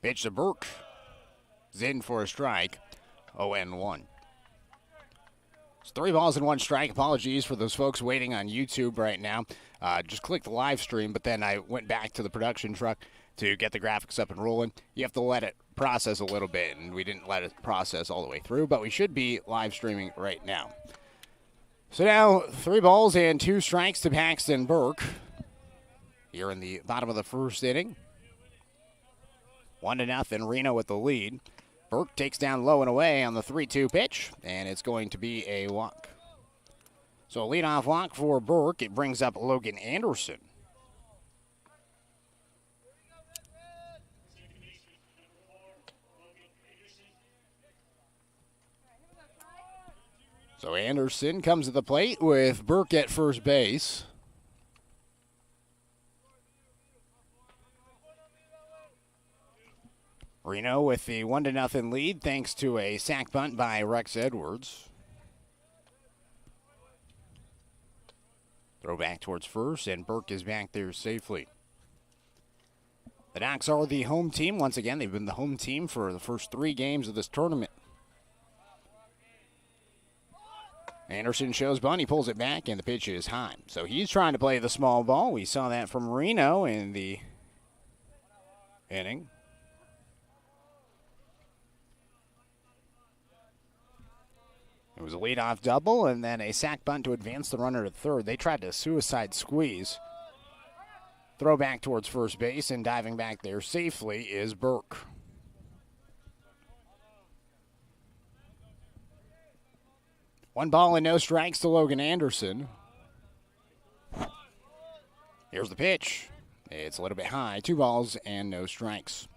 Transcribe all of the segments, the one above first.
Pitch to Burke. Is in for a strike. 0-1. It's 3 balls and 1 strike. Apologies for those folks waiting on YouTube right now. Just clicked the live stream, but then I went back to the production truck to get the graphics up and rolling. You have to let it process a little bit, and we didn't let it process all the way through, but we should be live streaming right now. So now 3 balls and 2 strikes to Paxton Burke here in the bottom of the first inning. 1-0, Reno with the lead. Burke takes down low and away on the 3-2 pitch, and it's going to be a walk. So a leadoff walk for Burke. It brings up Logan Anderson. So Anderson comes to the plate with Burke at first base. Reno with the 1-0 lead thanks to a sac bunt by Rex Edwards. Throw back towards first, and Burke is back there safely. The Docs are the home team. Once again, they've been the home team for the first 3 games of this tournament. Anderson shows bunt. He pulls it back, and the pitch is high. So he's trying to play the small ball. We saw that from Reno in the inning. It was a leadoff double and then a sac bunt to advance the runner to third. They tried to suicide squeeze. Throw back towards first base, and diving back there safely is Burke. One ball and no strikes to Logan Anderson. Here's the pitch. It's a little bit high. 2 balls and no strikes.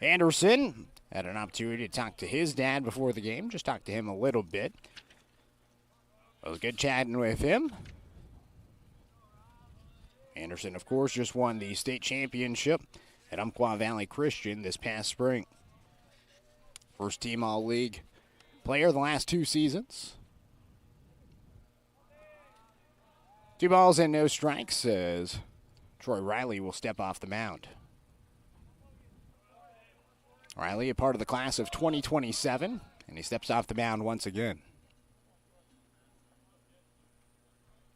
Anderson had an opportunity to talk to his dad before the game. Just talked to him a little bit. It was good chatting with him. Anderson, of course, just won the state championship at Umpqua Valley Christian this past spring. First team All-League player the last 2 seasons. 2 balls and no strikes as Troy Riley will step off the mound. Riley, a part of the class of 2027, and he steps off the mound once again.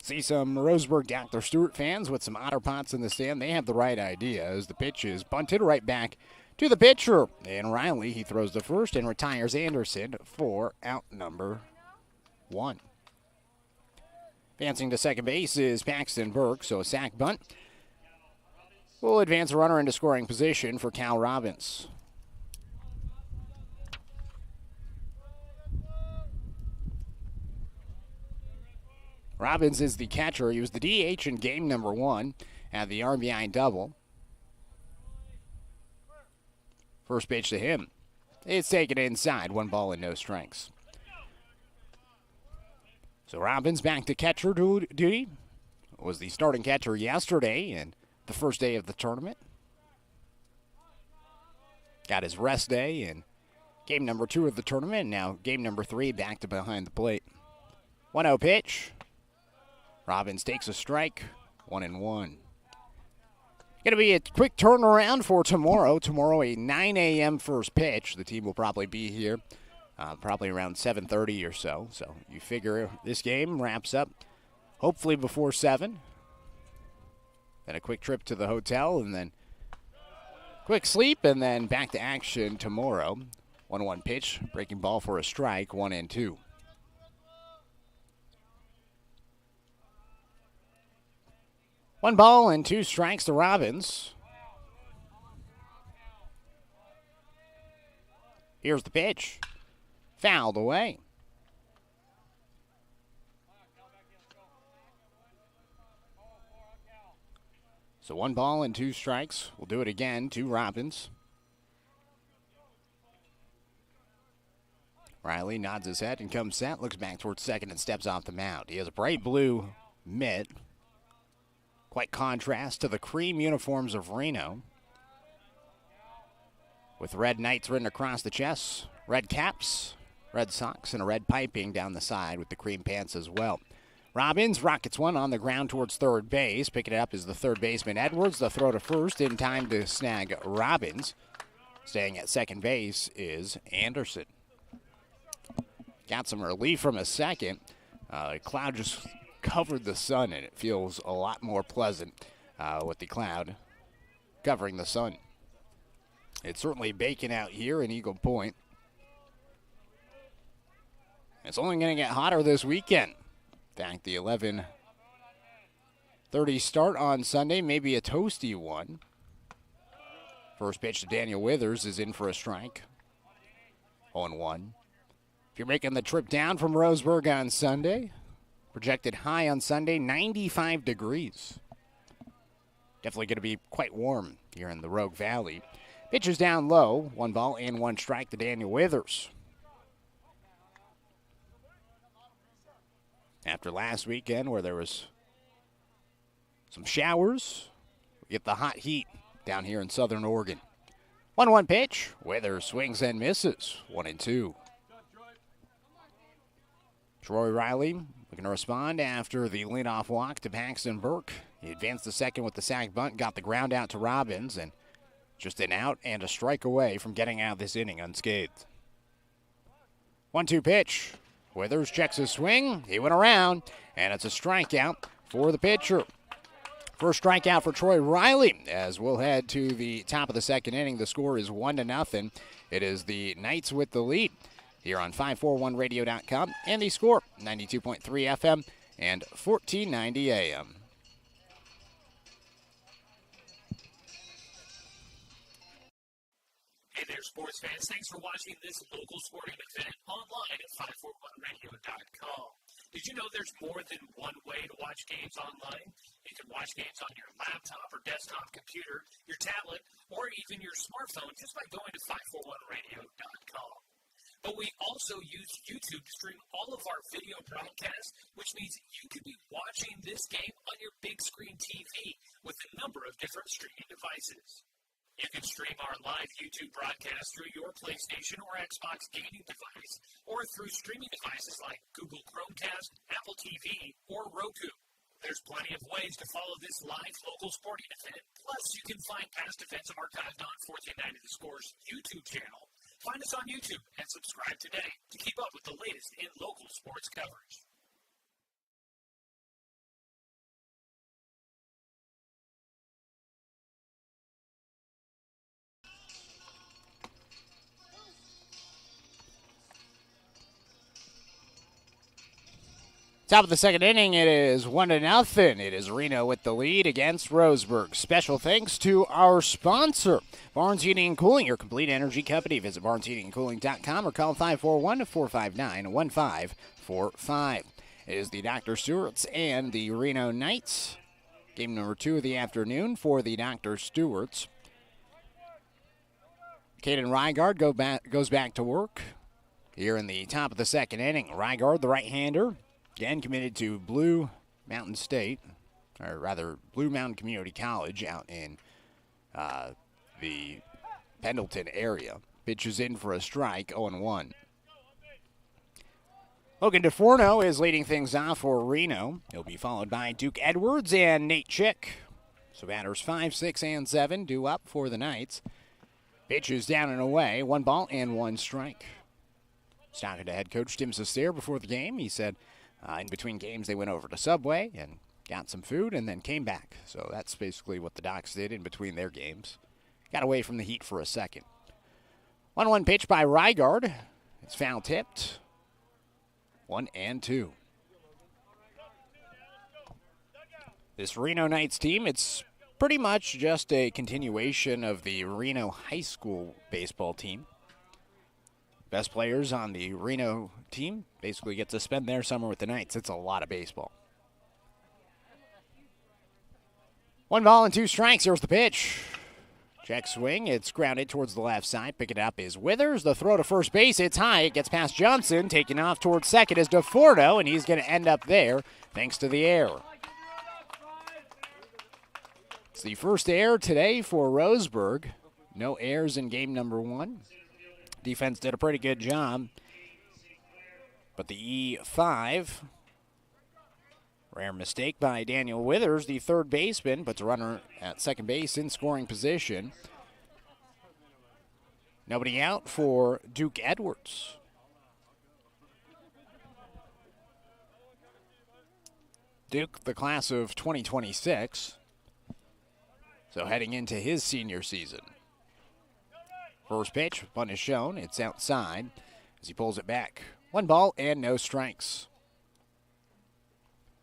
See some Roseburg Dr. Stewart fans with some Otter Pots in the stand. They have the right idea as the pitch is bunted right back to the pitcher. And Riley, he throws the first and retires Anderson for out number 1. Advancing to second base is Paxton Burke, so a sac bunt will advance a runner into scoring position for Cal Robbins. Robbins is the catcher. He was the DH in game number 1 at the RBI double. First pitch to him. It's taken inside. 1 ball and no strikes. So Robbins back to catcher duty. Was the starting catcher yesterday and the first day of the tournament. Got his rest day in game number 2 of the tournament. And now game number 3 back to behind the plate. 1-0 pitch. Robbins takes a strike, 1-1. Going to be a quick turnaround for tomorrow. Tomorrow, a 9 a.m. first pitch. The team will probably be here probably around 7:30 or so. So you figure this game wraps up hopefully before 7. Then a quick trip to the hotel, and then quick sleep, and then back to action tomorrow. 1-1 pitch, breaking ball for a strike, 1-2. One ball and 2 strikes to Robbins. Here's the pitch. Fouled away. So 1 ball and 2 strikes. We'll do it again to Robbins. Riley nods his head and comes set, looks back towards second and steps off the mound. He has a bright blue mitt. Quite contrast to the cream uniforms of Reno. With red Knights written across the chest, red caps, red socks, and a red piping down the side with the cream pants as well. Robbins rockets one on the ground towards third base. Picking it up is the third baseman Edwards. The throw to first in time to snag Robbins. Staying at second base is Anderson. Got some relief from a second. The cloud just covered the sun, and it feels a lot more pleasant with the cloud covering the sun. It's certainly baking out here in Eagle Point. It's only going to get hotter this weekend. In fact, the 11:30 start on Sunday may be a toasty one. First pitch to Daniel Withers is in for a strike. 0-1. If you're making the trip down from Roseburg on Sunday, projected high on Sunday, 95 degrees. Definitely going to be quite warm here in the Rogue Valley. Pitch is down low. 1 ball and 1 strike to Daniel Withers. After last weekend where there was some showers, we get the hot heat down here in Southern Oregon. 1-1 pitch. Withers swings and misses. 1-2. Troy Riley looking to respond after the leadoff walk to Paxton Burke. He advanced to second with the sac bunt, got the ground out to Robbins, and just an out and a strike away from getting out of this inning unscathed. 1-2 pitch. Withers checks his swing. He went around, and it's a strikeout for the pitcher. First strikeout for Troy Riley as we'll head to the top of the second inning. The score is 1-0. It is the Knights with the lead here on 541radio.com, and the score 92.3 FM and 1490 AM. Hey there, sports fans. Thanks for watching this local sporting event online at 541radio.com. Did you know there's more than one way to watch games online? You can watch games on your laptop or desktop computer, your tablet, or even your smartphone just by going to 541radio.com. But we also use YouTube to stream all of our video broadcasts, which means you could be watching this game on your big screen TV with a number of different streaming devices. You can stream our live YouTube broadcast through your PlayStation or Xbox gaming device, or through streaming devices like Google Chromecast, Apple TV, or Roku. There's plenty of ways to follow this live local sporting event. Plus, you can find past events archived on 1490 The Score's YouTube channel. Find us on YouTube and subscribe today to keep up with the latest in local sports coverage. Top of the second inning, it is 1-0. It is Reno with the lead against Roseburg. Special thanks to our sponsor, Barnes Heating and Cooling, your complete energy company. Visit barnesheatingandcooling.com or call 541-459-1545. It is the Dr. Stewarts and the Reno Knights. Game number 2 of the afternoon for the Dr. Stewarts. Caden Rygard goes back to work here in the top of the second inning. Rygard, the right-hander, again committed to Blue Mountain State, or rather Blue Mountain Community College out in the Pendleton area. Pitches in for a strike, 0-1. Logan DeForno is leading things off for Reno. He'll be followed by Duke Edwards and Nate Chick. So batters 5, 6, and 7 due up for the Knights. Pitches down and away, 1 ball and 1 strike. Talking to head coach Tim Sester before the game, he said in between games they went over to Subway and got some food and then came back. So that's basically what the Docs did in between their games. Got away from the heat for a second. 1-1 pitch by Rygard. It's foul tipped. 1-2. This Reno Knights team, it's pretty much just a continuation of the Reno High School baseball team. Best players on the Reno team basically get to spend their summer with the Knights. It's a lot of baseball. 1 ball and 2 strikes. Here's the pitch. Check swing. It's grounded towards the left side. Pick it up is Withers. The throw to first base. It's high. It gets past Johnson. Taking off towards second is DeForno, and he's going to end up there thanks to the error. It's the first error today for Roseburg. No errors in game number 1. Defense did a pretty good job. But the E5, rare mistake by Daniel Withers, the third baseman, puts a runner at second base in scoring position. Nobody out for Duke Edwards. Duke, the class of 2026. So heading into his senior season. First pitch, bunt is shown. It's outside as he pulls it back. 1 ball and no strikes.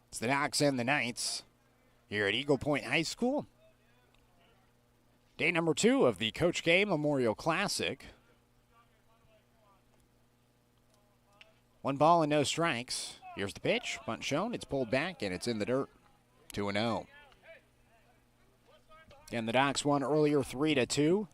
It's the Docs and the Knights here at Eagle Point High School. Day number 2 of the Coach K Memorial Classic. 1 ball and no strikes. Here's the pitch. Bunt shown. It's pulled back and it's in the dirt. 2-0. And the Docs won earlier 3-2.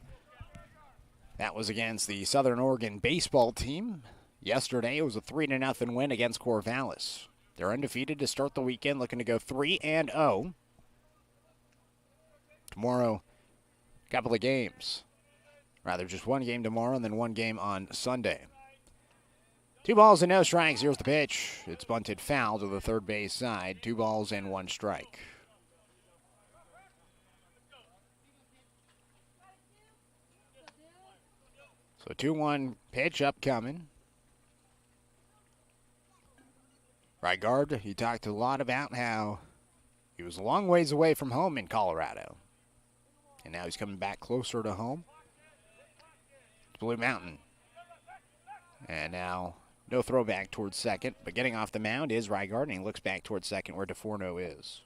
That was against the Southern Oregon baseball team. Yesterday it was a 3-0 win against Corvallis. They're undefeated to start the weekend, looking to go 3-0. Tomorrow, a couple of games. Rather, just 1 game tomorrow and then 1 game on Sunday. 2 balls and no strikes. Here's the pitch. It's bunted foul to the third base side. 2 balls and 1 strike. So 2-1 pitch upcoming. Right guard, he talked a lot about how he was a long ways away from home in Colorado. And now he's coming back closer to home. It's Blue Mountain. And now no throwback towards second, but getting off the mound is Rygard, and he looks back towards second where DeForno is.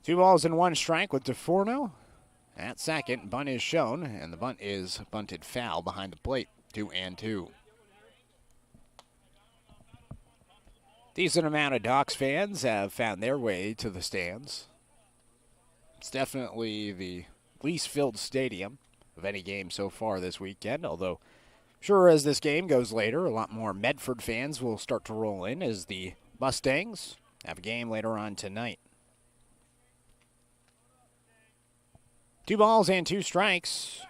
Two balls and 1 strike with DeForno. At second, bunt is shown, and the bunt is bunted foul behind the plate. 2-2. Decent amount of Docs fans have found their way to the stands. It's definitely the least filled stadium of any game so far this weekend, although sure as this game goes later, a lot more Medford fans will start to roll in as the Mustangs have a game later on tonight. 2 balls and 2 strikes.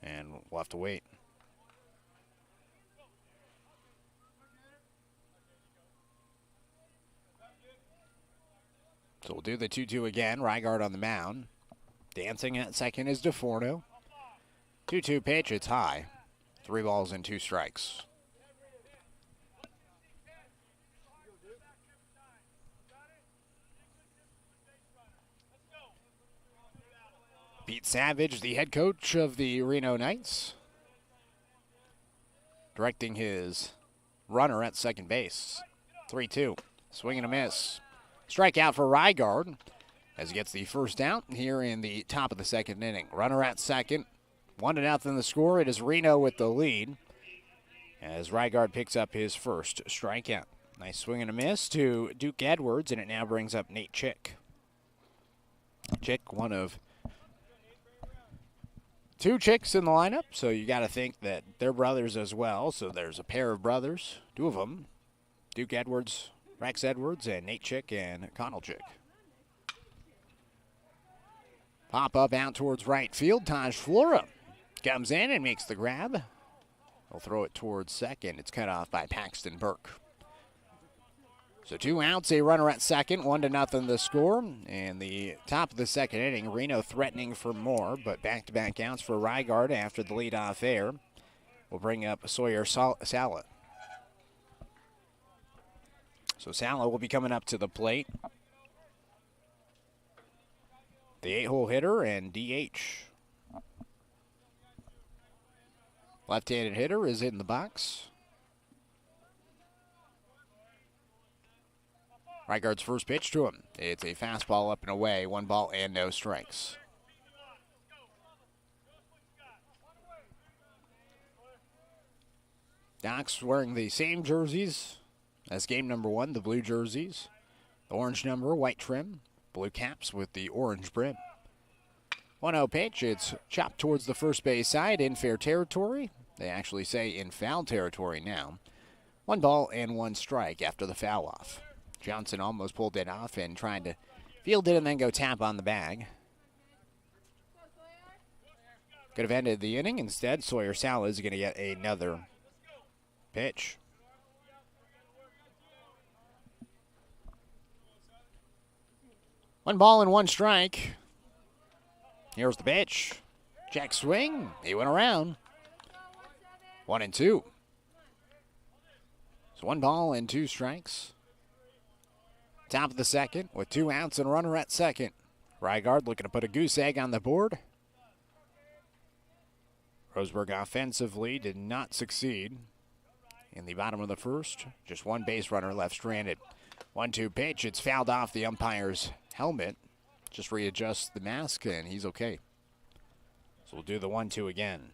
And we'll have to wait. So we'll do the 2-2 again. Rygard on the mound. Dancing at second is DeForno. 2-2 pitch, it's high. 3 balls and 2 strikes. Pete Savage, the head coach of the Reno Knights, directing his runner at second base. 3-2. Swing and a miss. Strikeout for Rygard as he gets the first out here in the top of the second inning. Runner at second. 1-0 the score. It is Reno with the lead as Rygard picks up his first strikeout. Nice swing and a miss to Duke Edwards, and it now brings up Nate Chick. Chick, one of 2 Chicks in the lineup, so you got to think that they're brothers as well. So there's a pair of brothers, 2 of them, Duke Edwards, Rex Edwards, and Nate Chick and Connell Chick. Pop up out towards right field. Taj Flora comes in and makes the grab. He'll throw it towards second. It's cut off by Paxton Burke. So 2 outs, a runner at second, 1-0 the score. And the top of the second inning, Reno threatening for more, but back-to-back outs for Rygard after the leadoff air will bring up Sawyer Sala. So Sala will be coming up to the plate. The 8-hole hitter and DH. Left-handed hitter is in the box. Rygard's first pitch to him. It's a fastball up and away. 1 ball and no strikes. Docs wearing the same jerseys as game number 1, the blue jerseys. The orange number, white trim. Blue caps with the orange brim. 1-0 pitch. It's chopped towards the first base side in fair territory. They actually say in foul territory now. 1 ball and 1 strike after the foul off. Johnson almost pulled it off and tried to field it and then go tap on the bag. Could have ended the inning. Instead, Sawyer Sala is going to get another pitch. 1 ball and 1 strike. Here's the pitch. Check swing. He went around. 1-2. So 1 ball and 2 strikes. Top of the second with 2 outs and a runner at second. Rygaard looking to put a goose egg on the board. Roseburg offensively did not succeed in the bottom of the first. Just 1 base runner left stranded. 1-2 pitch. It's fouled off the umpire's helmet. Just readjusts the mask and he's okay. So we'll do the 1-2 again.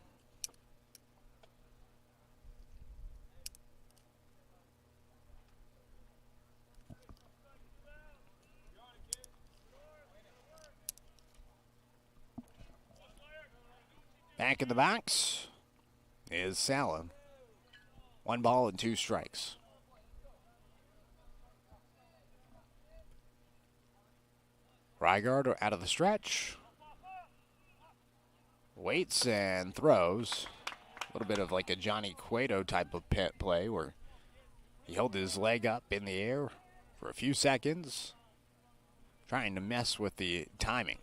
Back in the box is Sala. 1 ball and 2 strikes. Rygaard out of the stretch. Waits and throws. A little bit of like a Johnny Cueto type of pet play where he held his leg up in the air for a few seconds, trying to mess with the timing.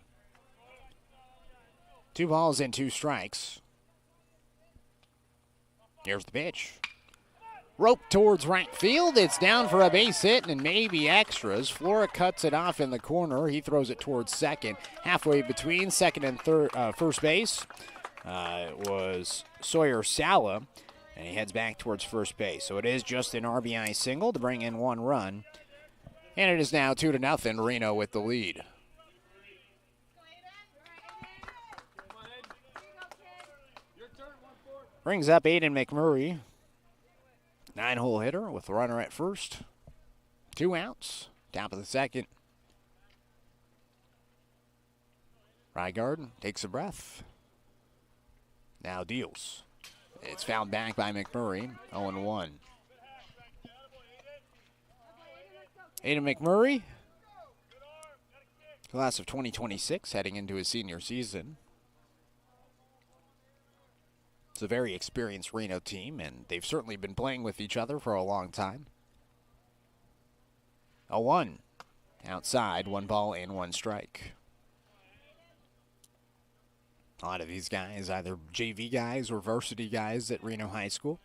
2 balls and 2 strikes. Here's the pitch. Rope towards right field. It's down for a base hit and maybe extras. Flora cuts it off in the corner. He throws it towards second. Halfway between second and first base was Sawyer Sala, and he heads back towards first base. So it is just an RBI single to bring in 1 run. And it is now 2-0, Reno with the lead. Brings up Aiden McMurray. 9-hole hitter with the runner at first. 2 outs. Top of the second. Rygaard takes a breath. Now deals. It's fouled back by McMurray. 0-1. Aiden McMurray, class of 2026, heading into his senior season. It's a very experienced Reno team, and they've certainly been playing with each other for a long time. 0-1. Outside, 1 ball and 1 strike. A lot of these guys, either JV guys or varsity guys at Reno High School.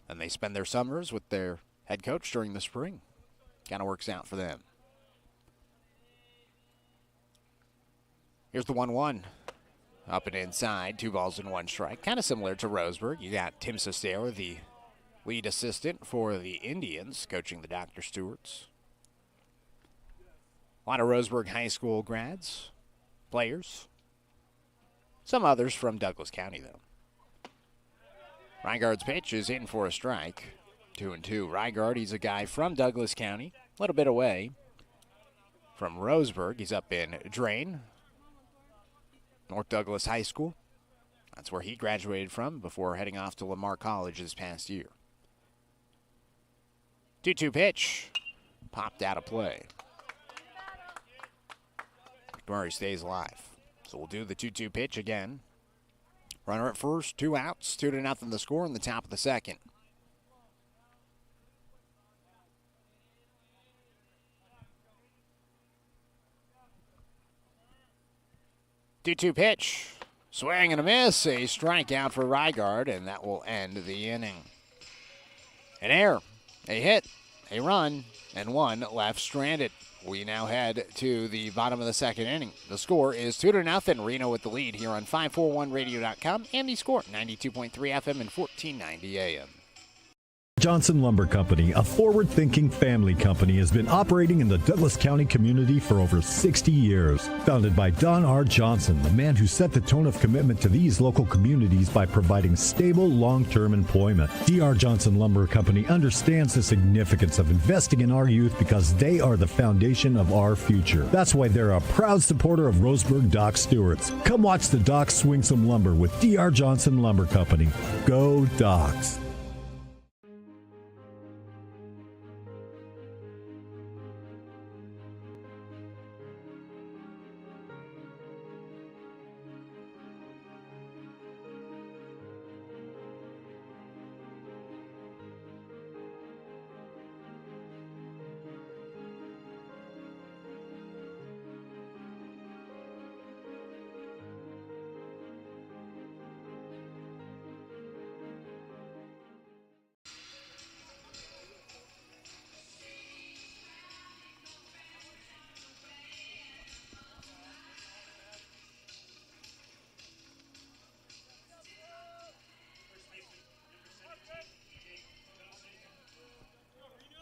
And they spend their summers with their head coach during the spring. Kind of works out for them. Here's the 1-1. Up and inside, 2 balls and 1 strike. Kind of similar to Roseburg. You got Tim Sestero, the lead assistant for the Indians, coaching the Dr. Stewarts. A lot of Roseburg High School grads, players. Some others from Douglas County, though. Rygaard's pitch is in for a strike. 2-2. Rygaard, he's a guy from Douglas County, a little bit away from Roseburg. He's up in Drain, North Douglas High School. That's where he graduated from before heading off to Lamar College this past year. 2-2 pitch. Popped out of play. McMurray stays alive. So we'll do the 2-2 pitch again. Runner at first, 2 outs, 2-0 the score in the top of the second. Two-two pitch. Swing and a miss. A strikeout for Rygaard, and that will end the inning. An error, a hit, a run, and 1 left stranded. We now head to the bottom of the second inning. The score is 2-0. Reno with the lead here on 541radio.com and the score 92.3 FM and 1490 AM. Johnson Lumber Company, a forward-thinking family company, has been operating in the Douglas County community for over 60 years. Founded by Don R. Johnson, the man who set the tone of commitment to these local communities by providing stable, long-term employment. D.R. Johnson Lumber Company understands the significance of investing in our youth because they are the foundation of our future. That's why they're a proud supporter of Roseburg Doc Stewarts. Come watch the Docs swing some lumber with D.R. Johnson Lumber Company. Go Docs!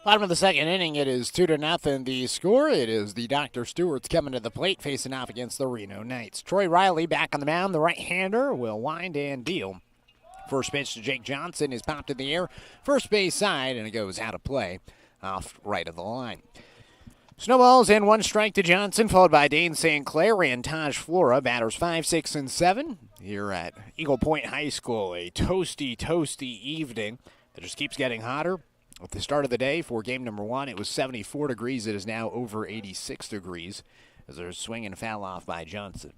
Bottom of the second inning, it is 2-0 the score. It is the Dr. Stewart's coming to the plate, facing off against the Reno Knights. Troy Riley back on the mound. The right-hander will wind and deal. First pitch to Jake Johnson is popped in the air. First base side, and it goes out of play off right of the line. Snowballs and 1 strike to Johnson, followed by Dane St. Clair and Taj Flora. Batters 5, 6, and 7 here at Eagle Point High School. A toasty evening that just keeps getting hotter. At the start of the day for game number 1, it was 74 degrees. It is now over 86 degrees as there's swing and foul off by Johnson.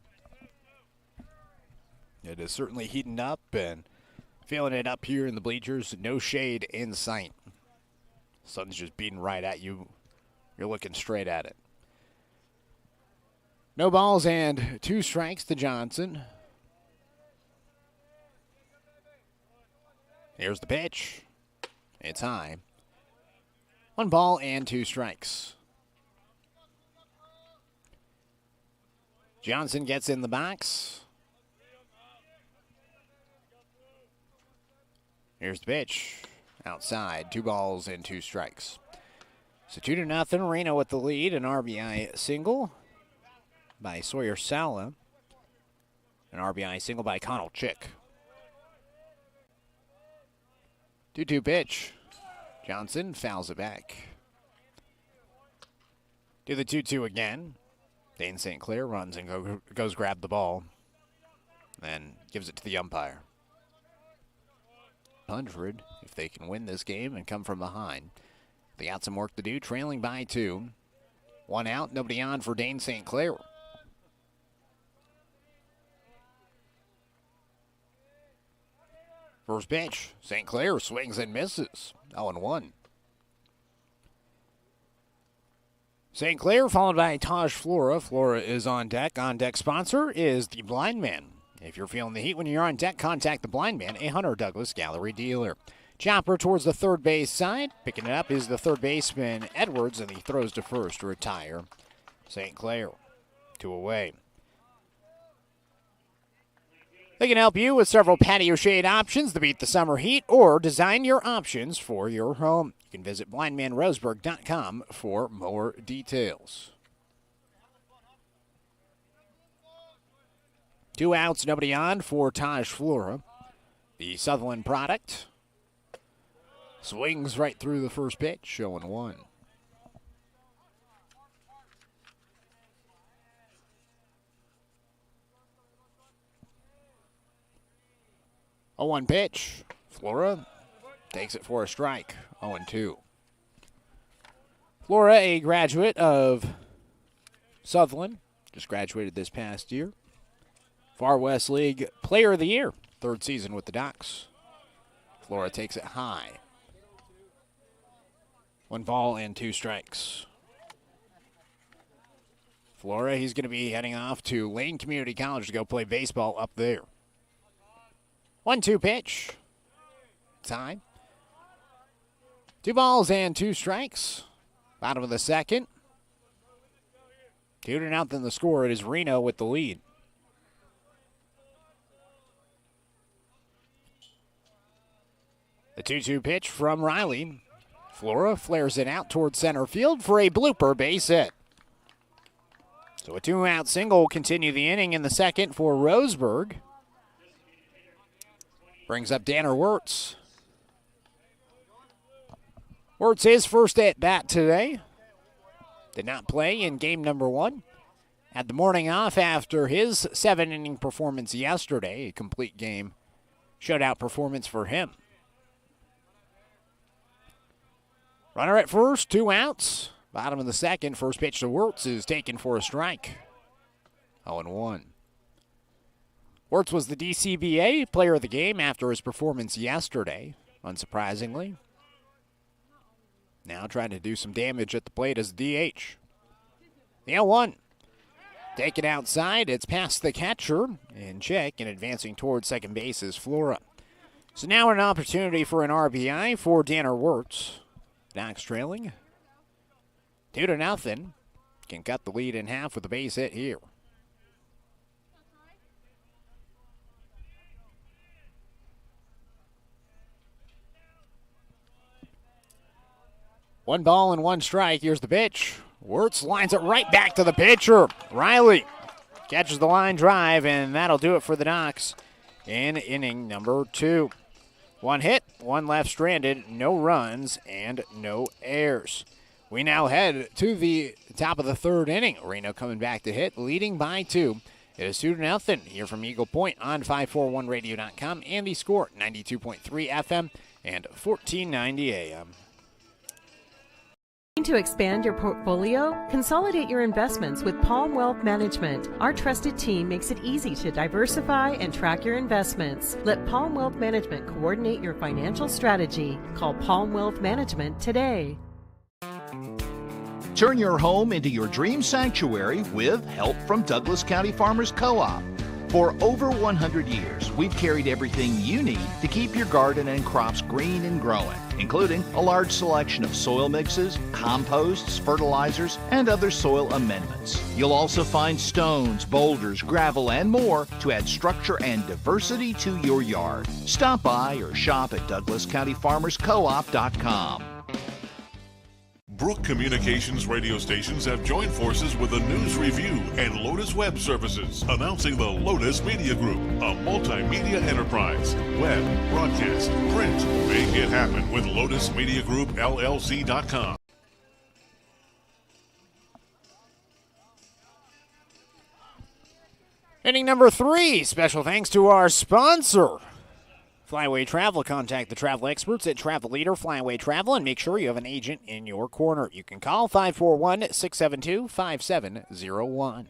It is certainly heating up and feeling it up here in the bleachers. No shade in sight. Sun's just beating right at you. You're looking straight at it. No balls and 2 strikes to Johnson. Here's the pitch. It's high. 1 ball and 2 strikes. Johnson gets in the box. Here's the pitch. Outside. 2 balls and 2 strikes. So 2-0. Reno with the lead. An RBI single by Sawyer Sala. An RBI single by Connell Chick. 2-2 pitch. Johnson fouls it back. Do the 2-2 again. Dane St. Clair runs and goes grab the ball. Then gives it to the umpire. 100 if they can win this game and come from behind. They got some work to do, trailing by 2. 1 out, nobody on for Dane St. Clair. First pitch, St. Clair swings and misses. 0-1. St. Clair followed by Taj Flora. Flora is on deck. On deck sponsor is the Blind Man. If you're feeling the heat when you're on deck, contact the Blind Man, a Hunter Douglas Gallery dealer. Chopper towards the third base side. Picking it up is the third baseman, Edwards, and he throws to first to retire. St. Clair, 2 away. They can help you with several patio shade options to beat the summer heat or design your options for your home. You can visit blindmanroseburg.com for more details. 2 outs, nobody on for Taj Flora. The Sutherland product swings right through the first pitch, 0-1. A 1 pitch. Flora takes it for a strike. 0-2. Flora, a graduate of Sutherland, just graduated this past year. Far West League Player of the Year, 3rd season with the Ducks. Flora takes it high. 1 ball and 2 strikes. Flora, he's going to be heading off to Lane Community College to go play baseball up there. 1-2 pitch. Time. 2 balls and 2 strikes. Bottom of the second. 2-0 the score. It is Reno with the lead. The 2-2 pitch from Riley. Flora flares it out towards center field for a blooper base hit. So a 2-out single will continue the inning in the second for Roseburg. Brings up Danner Wirtz. Wirtz his first at bat today. Did not play in game number 1. Had the morning off after his 7-inning performance yesterday. A complete game shutout performance for him. Runner at first, 2 outs. Bottom of the second, first pitch to Wirtz is taken for a strike. 0-1. Wirtz was the DCBA player of the game after his performance yesterday, unsurprisingly. Now trying to do some damage at the plate as DH. The 0-1. Taken outside, it's past the catcher, and check, and advancing towards second base is Flora. So now an opportunity for an RBI for Danner Wirtz. Knox trailing 2-0. Can cut the lead in half with a base hit here. 1 ball and 1 strike. Here's the pitch. Wirtz lines it right back to the pitcher. Riley catches the line drive, and that'll do it for the Knocks in inning number 2. 1 hit, 1 left stranded, no runs, and no errors. We now head to the top of the 3rd inning. Reno coming back to hit, leading by 2. It is 2-0 here from Eagle Point on 541radio.com and the Score 92.3 FM and 1490 AM. To expand your portfolio? Consolidate your investments with Palm Wealth Management. Our trusted team makes it easy to diversify and track your investments. Let Palm Wealth Management coordinate your financial strategy. Call Palm Wealth Management today. Turn your home into your dream sanctuary with help from Douglas County Farmers Co-op. For over 100 years, we've carried everything you need to keep your garden and crops green and growing, including a large selection of soil mixes, composts, fertilizers, and other soil amendments. You'll also find stones, boulders, gravel, and more to add structure and diversity to your yard. Stop by or shop at DouglasCountyFarmersCoop.com. Brook Communications radio stations have joined forces with the News Review and Lotus Web Services, announcing the Lotus Media Group, a multimedia enterprise. Web, broadcast, print. Make it happen with Lotus Media Group, LLC.com. Inning number 3, special thanks to our sponsor, Flyway Travel. Contact the travel experts at Travel Leader Flyway Travel and make sure you have an agent in your corner. You can call 541-672-5701.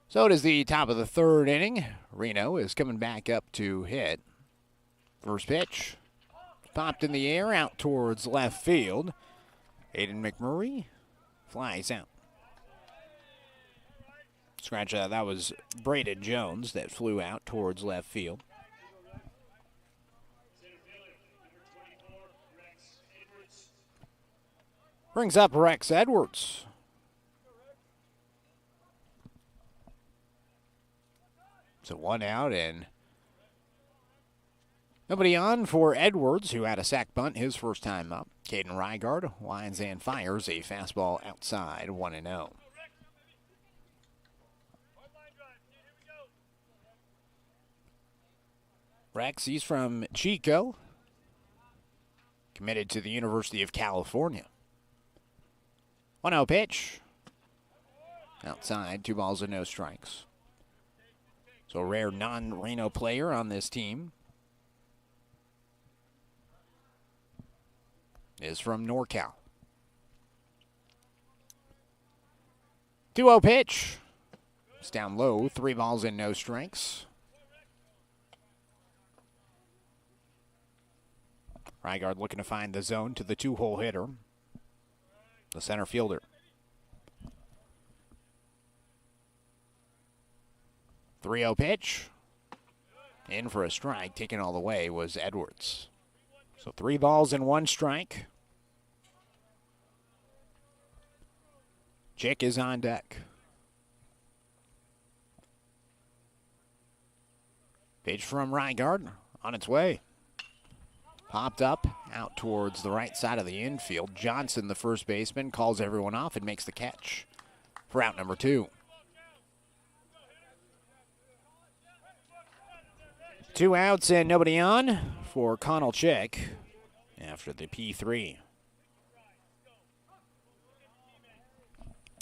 So it is the top of the 3rd inning. Reno is coming back up to hit. First pitch popped in the air out towards left field. Aiden McMurray flies out. Scratch that. That was Braden Jones that flew out towards left field. Brings up Rex Edwards. So 1 out and nobody on for Edwards, who had a sac bunt his first time up. Caden Rygard lines and fires a fastball outside, 1-0. Rex, he's from Chico, committed to the University of California. 1-0 pitch. Outside, 2 balls and no strikes. So a rare non-Reno player on this team is from NorCal. 2-0 pitch. It's down low, 3 balls and no strikes. Rygard looking to find the zone to the 2-hole hitter, the center fielder. 3-0 pitch. In for a strike, taken all the way was Edwards. So 3 balls and 1 strike. Chick is on deck. Pitch from Rygard on its way. Popped up, out towards the right side of the infield. Johnson, the first baseman, calls everyone off and makes the catch for out number 2. 2 outs and nobody on for Connell Chick after the P3.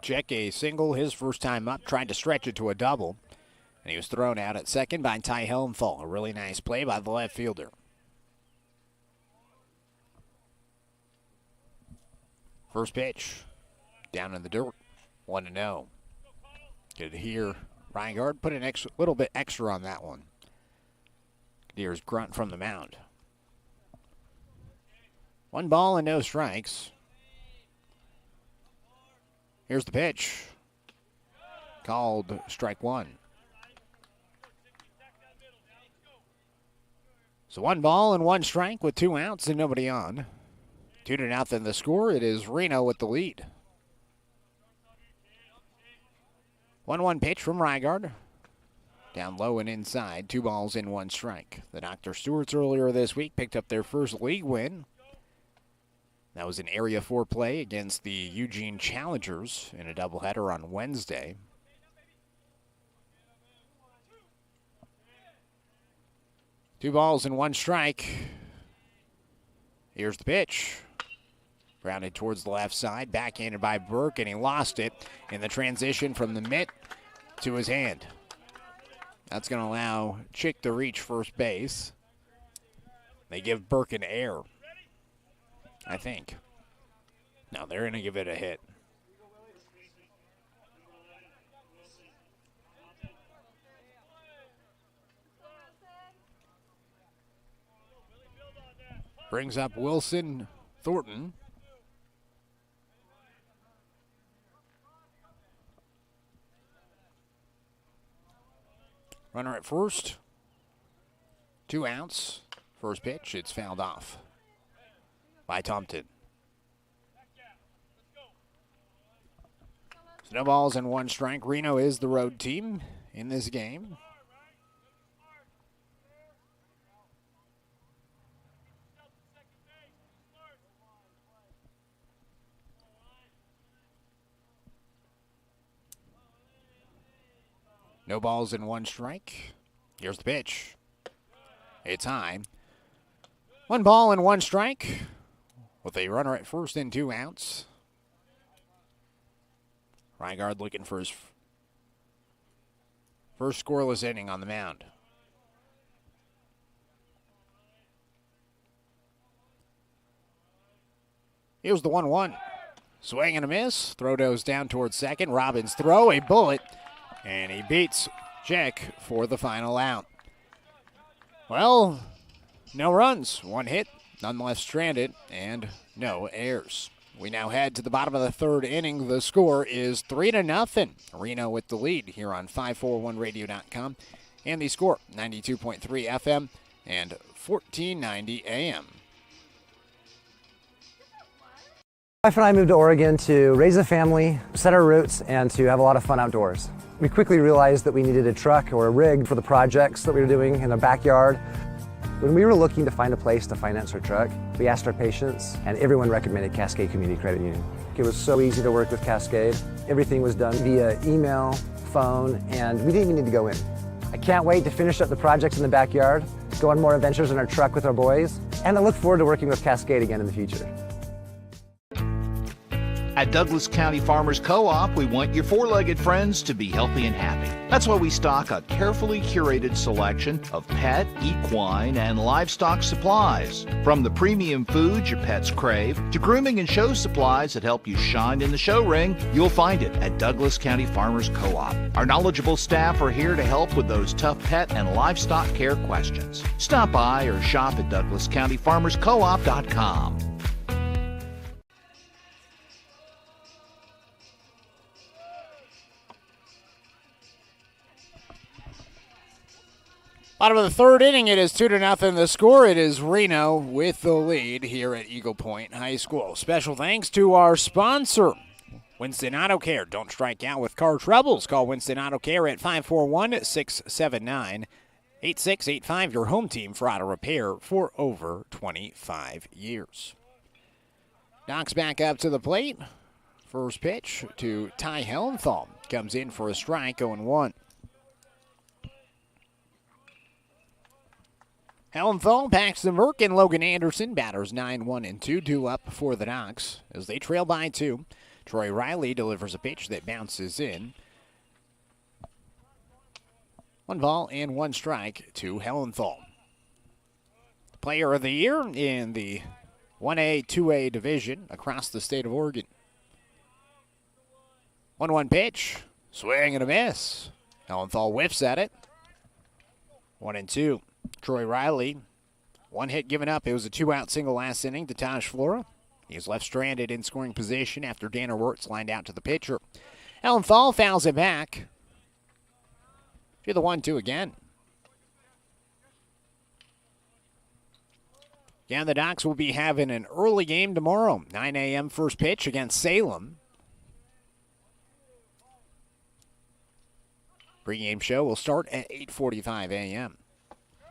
Chick, a single his first time up, tried to stretch it to a double, and he was thrown out at second by Ty Helmfall. A really nice play by the left fielder. First pitch, down in the dirt, 1-0. Good to hear Rygard put an little bit extra on that one. Deer's grunt from the mound. 1 ball and no strikes. Here's the pitch. Called strike 1. So 1 ball and 1 strike with 2 outs and nobody on. 2-0 the score. It is Reno with the lead. 1-1 pitch from Rygard. Down low and inside, 2 balls and 1 strike. The Dr. Stewarts earlier this week picked up their first league win. That was an Area 4 play against the Eugene Challengers in a doubleheader on Wednesday. Two balls and one strike. Here's the pitch. Grounded towards the left side, backhanded by Burke, and he lost it in the transition from the mitt to his hand. That's going to allow Chick to reach first base. They give Burke an error, I think. No, they're going to give it a hit. Brings up Wilson Thornton. Runner at first. 2 outs. First pitch, it's fouled off by Tompton. So no balls and one strike. Reno is the road team in this game. No balls and one strike. Here's the pitch. It's high. 1 ball and 1 strike with a runner at first and 2 outs. Reigard looking for his first scoreless inning on the mound. Here's the 1-1. Swing and a miss. Throw goes down towards second. Robbins throw a bullet. And he beats Jack for the final out. Well, no runs, 1 hit, none left stranded, and no errors. We now head to the bottom of the 3rd inning. The score is 3-0. Reno with the lead here on 541radio.com. And the score, 92.3 FM and 1490 AM. My wife and I moved to Oregon to raise a family, set our roots, and to have a lot of fun outdoors. We quickly realized that we needed a truck or a rig for the projects that we were doing in the backyard. When we were looking to find a place to finance our truck, we asked our patients, and everyone recommended Cascade Community Credit Union. It was so easy to work with Cascade. Everything was done via email, phone, and we didn't even need to go in. I can't wait to finish up the projects in the backyard, go on more adventures in our truck with our boys, and I look forward to working with Cascade again in the future. At Douglas County Farmers Co-op, we want your four-legged friends to be healthy and happy. That's why we stock a carefully curated selection of pet, equine, and livestock supplies. From the premium foods your pets crave to grooming and show supplies that help you shine in the show ring, you'll find it at Douglas County Farmers Co-op. Our knowledgeable staff are here to help with those tough pet and livestock care questions. Stop by or shop at DouglasCountyFarmersCoop.com. Bottom of the 3rd inning, it is 2-0. The score, it is Reno with the lead here at Eagle Point High School. Special thanks to our sponsor, Winston Auto Care. Don't strike out with car troubles. Call Winston Auto Care at 541-679-8685. Your home team for auto repair for over 25 years. Knocks back up to the plate. First pitch to Ty Hellenthal. Comes in for a strike, 0-1. Hellenthal, Paxton Merck, and Logan Anderson. Batters 9-1 and 2 up for the Knocks as they trail by 2. Troy Riley delivers a pitch that bounces in. 1 ball and 1 strike to Hellenthal. Player of the year in the 1A, 2A division across the state of Oregon. 1-1 pitch. Swing and a miss. Hellenthal whiffs at it. 1-2. Troy Riley, 1 hit given up. It was a 2-out single last inning to Taj Flora. He's left stranded in scoring position after Danner Wirtz lined out to the pitcher. Hellenthal fouls it back to the 1-2 again. Yeah, the Knocks will be having an early game tomorrow. 9 a.m. first pitch against Salem. Pre-game show will start at 8:45 a.m.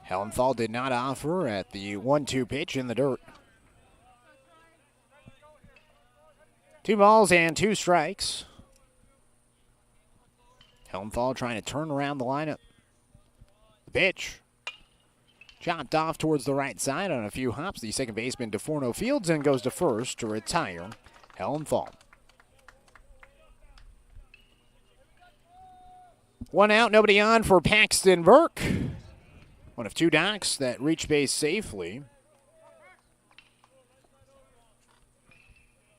Hellenthal did not offer at the 1-2 pitch in the dirt. 2 balls and 2 strikes. Helmthal trying to turn around the lineup. The pitch. Chopped off towards the right side on a few hops. The second baseman, DeForno, fields and goes to first to retire Helmthal. 1 out, nobody on for Paxton Burke. One of 2 Docs that reach base safely.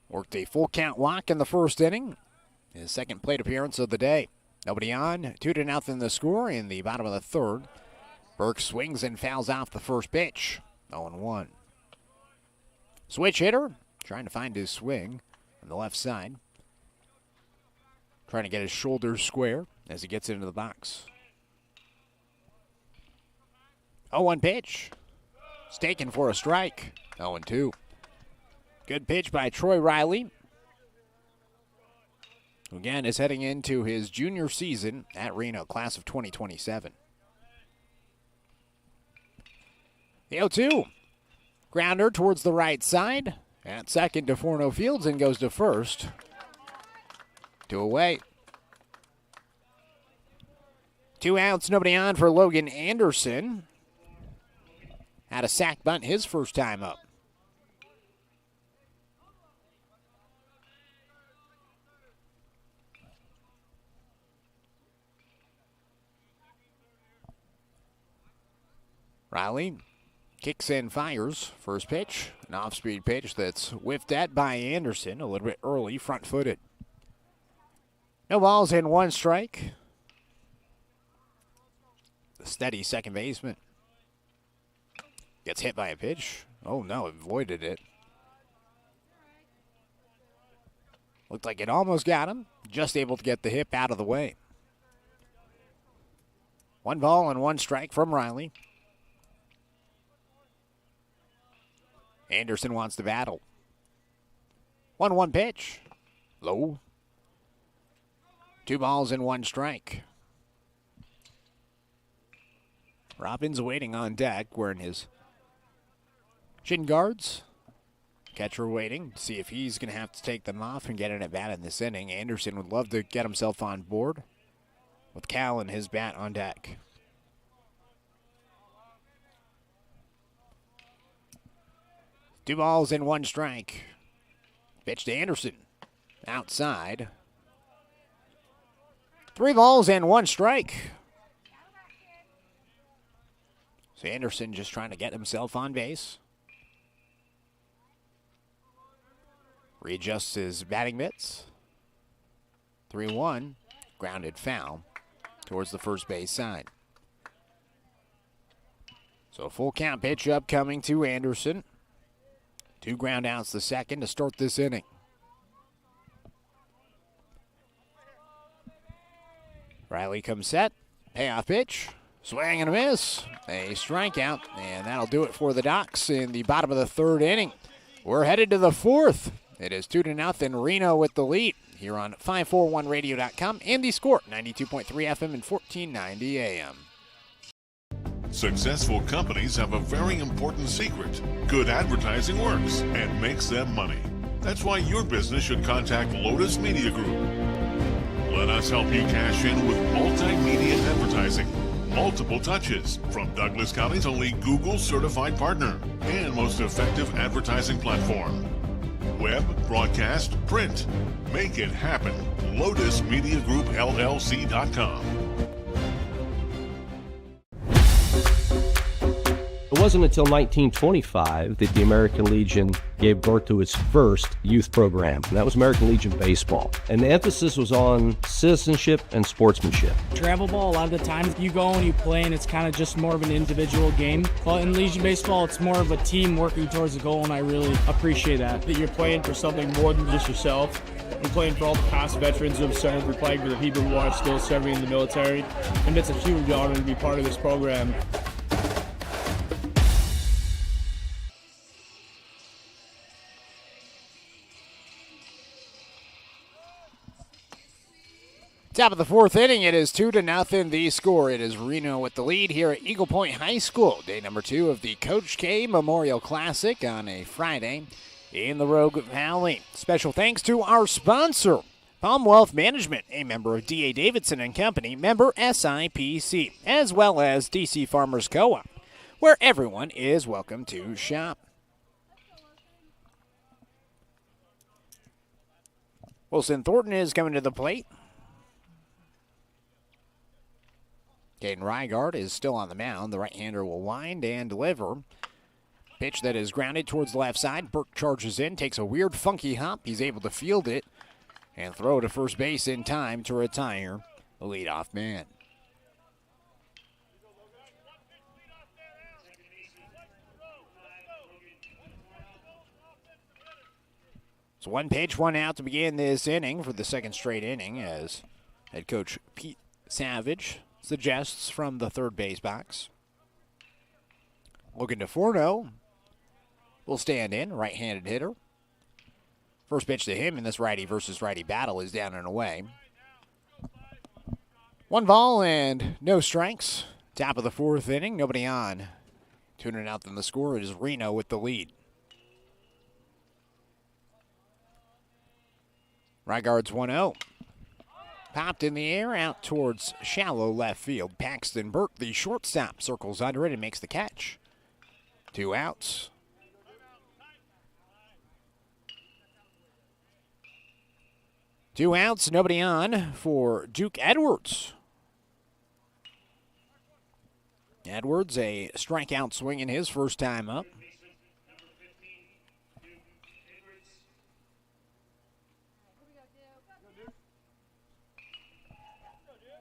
Worked a full count walk in the first inning. His second plate appearance of the day. Nobody on, 2-0 the score in the bottom of the third. Burke swings and fouls off the first pitch. 0-1. Switch hitter, trying to find his swing on the left side. Trying to get his shoulders square as he gets into the box. 0-1 pitch. It's taken for a strike. 0-2. Good pitch by Troy Riley, who again is heading into his junior season at Reno, class of 2027. The 0-2. Grounder towards the right side. At second, DeForno fields and goes to first. 2 away. 2 outs, nobody on for Logan Anderson. Had a sac bunt his first time up. Riley kicks and fires. First pitch, an off-speed pitch that's whiffed at by Anderson a little bit early, front-footed. No balls and 1 strike. The steady second baseman gets hit by a pitch. Oh no, avoided it. Looked like it almost got him. Just able to get the hip out of the way. 1 ball and 1 strike from Riley. Anderson wants to battle. 1-1 pitch. Low. 2 balls and 1 strike. Robbins waiting on deck, wearing his shin guards. Catcher waiting to see if he's going to have to take them off and get an at-bat in this inning. Anderson would love to get himself on board with Cal and his bat on deck. Two balls and 1 strike. Pitch to Anderson. Outside. 3 balls and 1 strike. So Anderson just trying to get himself on base. Readjusts his batting mitts. 3-1. Grounded foul towards the first base side. So a full count pitch upcoming to Anderson. 2 ground outs the second to start this inning. Riley comes set. Payoff pitch. Swing and a miss. A strikeout. And that'll do it for the Docs in the bottom of the 3rd inning. We're headed to the 4th. It is 2-0 Reno with the lead here on 541radio.com and the score 92.3 FM and 1490 AM. Successful companies have a very important secret. Good advertising works and makes them money. That's why your business should contact Lotus Media Group. Let us help you cash in with multimedia advertising. Multiple touches from Douglas County's only Google certified partner and most effective advertising platform. Web, broadcast, print. Make it happen. LotusMediaGroupLLC.com. It wasn't until 1925 that the American Legion gave birth to its first youth program, and that was American Legion Baseball. And the emphasis was on citizenship and sportsmanship. Travel ball, a lot of the times you go and you play and it's kind of just more of an individual game. But in Legion Baseball, it's more of a team working towards a goal, and I really appreciate that. That you're playing for something more than just yourself. You're playing for all the past veterans who have served. You're playing for the people who are still serving in the military. And it's a huge honor to be part of this program. Top of the 4th inning, it is 2-0 the score. It is Reno with the lead here at Eagle Point High School. Day number 2 of the Coach K Memorial Classic on a Friday in the Rogue Valley. Special thanks to our sponsor, Palm Wealth Management, a member of D.A. Davidson & Company, member SIPC, as well as DC Farmers Co-op, where everyone is welcome to shop. Wilson Thornton is coming to the plate. Caden Rygaard is still on the mound. The right-hander will wind and deliver. Pitch that is grounded towards the left side. Burke charges in, takes a weird, funky hop. He's able to field it and throw to first base in time to retire the leadoff man. So 1 pitch, 1 out to begin this inning for the second straight inning as head coach Pete Savage suggests from the third base box. Looking to Forno. Will stand in, right-handed hitter. First pitch to him in this righty versus righty battle is down and away. 1 ball and no strikes. Top of the 4th inning, nobody on. 2-0 the score. It is Reno with the lead. Rygaard's 1-0. Popped in the air out towards shallow left field. Paxton Burke, the shortstop, circles under it and makes the catch. 2 outs. Two outs, nobody on for Duke Edwards. Edwards, a strikeout swing in his first time up.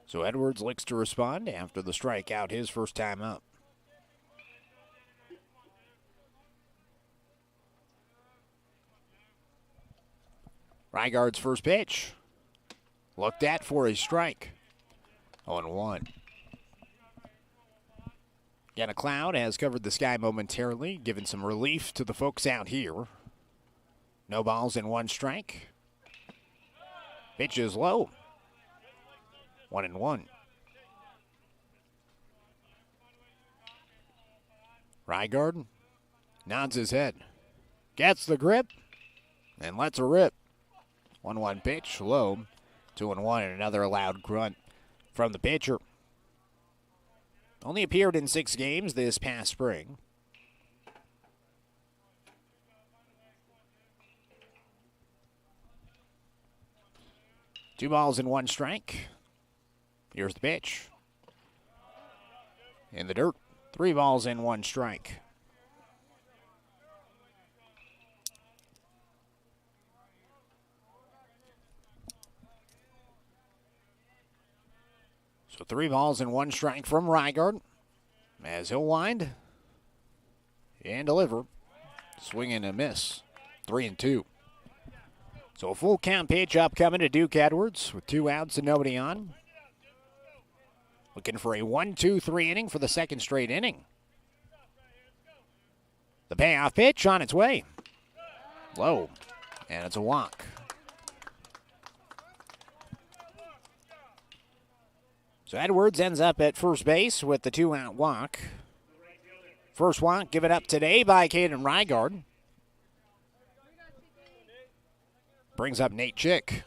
So Edwards looks to respond after the strikeout his first time up. Rygaard's first pitch. Looked at for a strike. 0-1. Again, a cloud has covered the sky momentarily, giving some relief to the folks out here. No balls and 1 strike. Pitch is low. 1-1. Rygaard nods his head. Gets the grip and lets her rip. 1-1 pitch, low. 2-1 and another loud grunt from the pitcher. Only appeared in 6 games this past spring. Two balls and 1 strike. Here's the pitch. In the dirt. 3 balls and 1 strike. So 3 balls and 1 strike from Rygaard as he'll wind and deliver. Swing and a miss. 3-2. So a full count pitch upcoming to Duke Edwards with 2 outs and nobody on. Looking for a 1-2-3 inning for the second straight inning. The payoff pitch on its way. Low. And it's a walk. So Edwards ends up at first base with the 2-out walk. First walk given up today by Caden Rygaard. Brings up Nate Chick.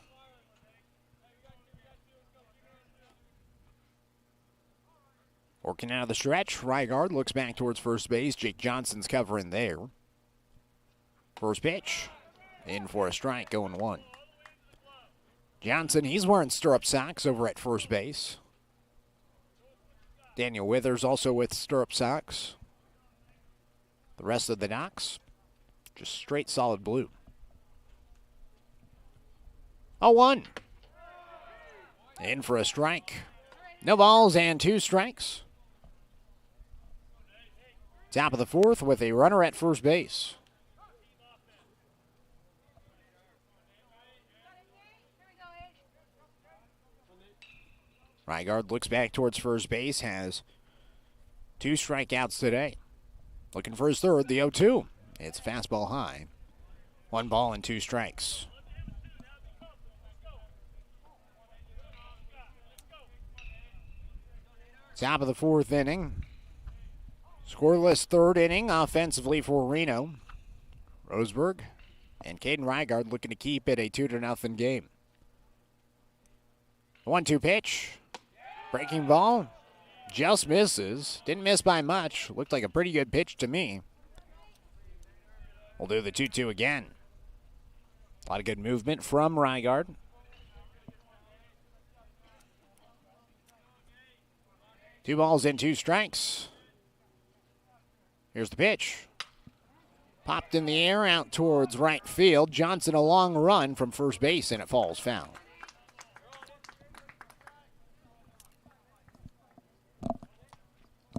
Working out of the stretch, Rygaard looks back towards first base. Jake Johnson's covering there. First pitch, in for a strike, going 1. Johnson, he's wearing stirrup socks over at first base. Daniel Withers also with stirrup socks. The rest of the Knocks, just straight solid blue. 0-1. In for a strike. No balls and 2 strikes. Top of the 4th with a runner at first base. Rygaard looks back towards first base, has 2 strikeouts today. Looking for his third, the 0-2. It's fastball high. 1 ball and 2 strikes. Top of the 4th inning. Scoreless 3rd inning offensively for Reno. Roseburg And Caden Rygaard looking to keep it a 2-0 game. 1-2 pitch. Breaking ball. Just misses. Didn't miss by much. Looked like a pretty good pitch to me. We'll do the 2-2 again. A lot of good movement from Rygaard. Two balls and 2 strikes. Here's the pitch. Popped in the air out towards right field. Johnson a long run from first base, and it falls foul.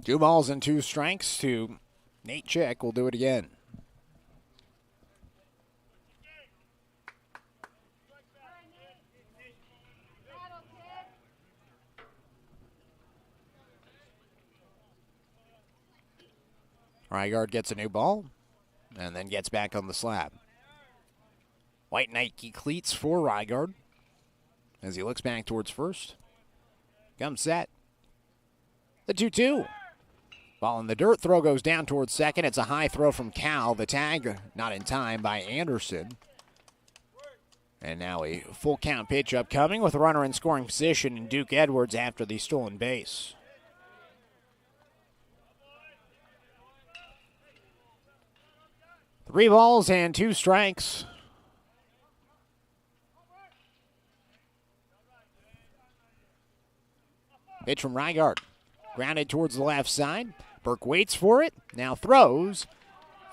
Two balls and 2 strikes to Nate Chick. We'll do it again. Rygaard gets a new ball and then gets back on the slab. White Nike cleats for Rygaard as he looks back towards first. Comes set. The 2-2. Ball in the dirt. Throw goes down towards second. It's a high throw from Cal. The tag not in time by Anderson. And now a full count pitch upcoming with a runner in scoring position and Duke Edwards after the stolen base. Three balls and 2 strikes. Pitch from Rygaard. Grounded towards the left side. Burke waits for it, now throws,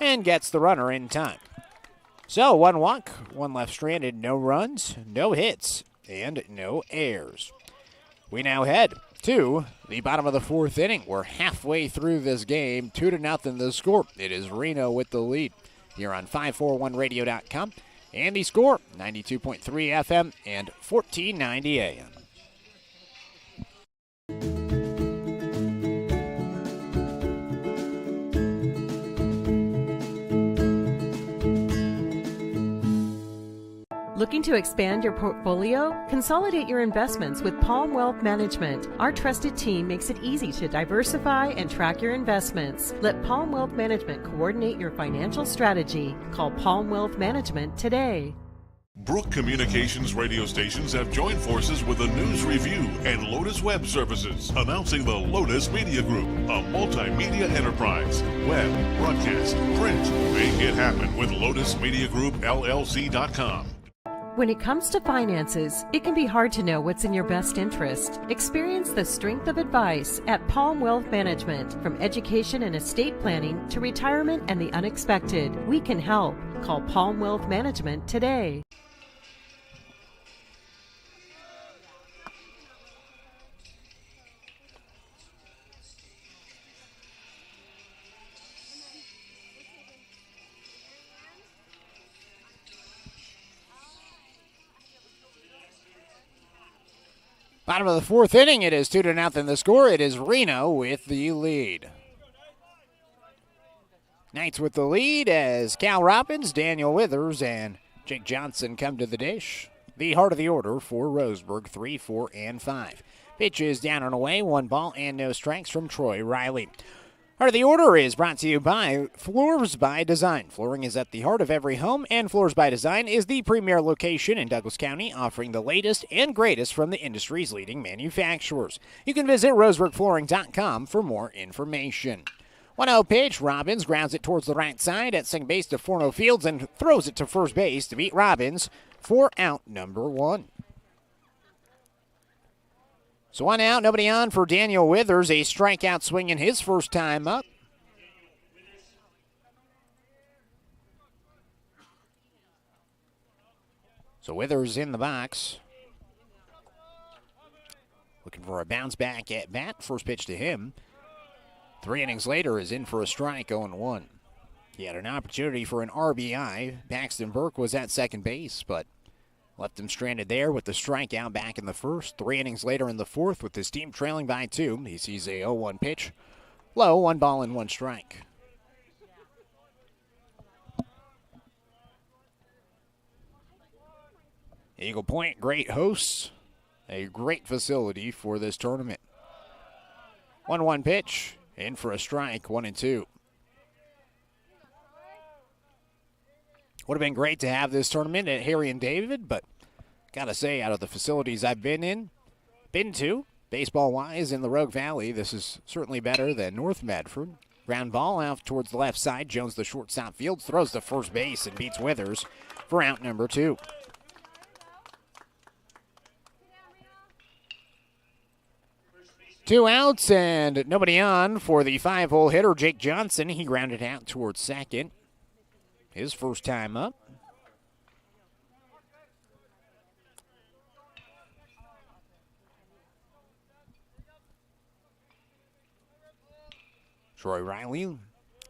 and gets the runner in time. So 1 walk, 1 left stranded, no runs, no hits, and no errors. We now head to the bottom of the 4th inning. We're halfway through this game, 2-0 the score. It is Reno with the lead here on 541radio.com. And the score, 92.3 FM and 1490 AM. Looking to expand your portfolio? Consolidate your investments with Palm Wealth Management. Our trusted team makes it easy to diversify and track your investments. Let Palm Wealth Management coordinate your financial strategy. Call Palm Wealth Management today. Brook Communications radio stations have joined forces with the News Review and Lotus Web Services, announcing the Lotus Media Group, a multimedia enterprise. Web, broadcast, print. Make it happen with Lotus Media Group, LLC.com. When it comes to finances, it can be hard to know what's in your best interest. Experience the strength of advice at Palm Wealth Management. From education and estate planning to retirement and the unexpected, we can help. Call Palm Wealth Management today. Bottom of the 4th inning, it is 2-0 the score. It is Reno with the lead. Knights with the lead as Cal Robbins, Daniel Withers, and Jake Johnson come to the dish. The heart of the order for Roseburg, 3, 4, and 5. Pitch is down and away, 1 ball and no strikes from Troy Riley. Heart of the Order is brought to you by Floors by Design. Flooring is at the heart of every home, and Floors by Design is the premier location in Douglas County, offering the latest and greatest from the industry's leading manufacturers. You can visit roseburgflooring.com for more information. 1-0 pitch. Robbins grounds it towards the right side at second base to Forno Fields and throws it to first base to beat Robbins for out number 1. So 1 out, nobody on for Daniel Withers. A strikeout swing in his first time up. So Withers in the box. Looking for a bounce back at bat. First pitch to him. 3 innings later is in for a strike, 0-1. He had an opportunity for an RBI. Paxton Burke was at second base, but left him stranded there with the strikeout back in the first. 3 innings later in the 4th with his team trailing by 2. He sees a 0-1 pitch. Low, 1 ball and 1 strike. Eagle Point, great hosts. A great facility for this tournament. 1-1 pitch. In for a strike, 1-2. Would have been great to have this tournament at Harry and David, but gotta say, out of the facilities I've been to, baseball-wise in the Rogue Valley, this is certainly better than North Medford. Ground ball out towards the left side. Jones, the shortstop field, throws to first base and beats Withers for out number 2. Two outs and nobody on for the 5-hole hitter, Jake Johnson. He grounded out towards second. His first time up. Troy Riley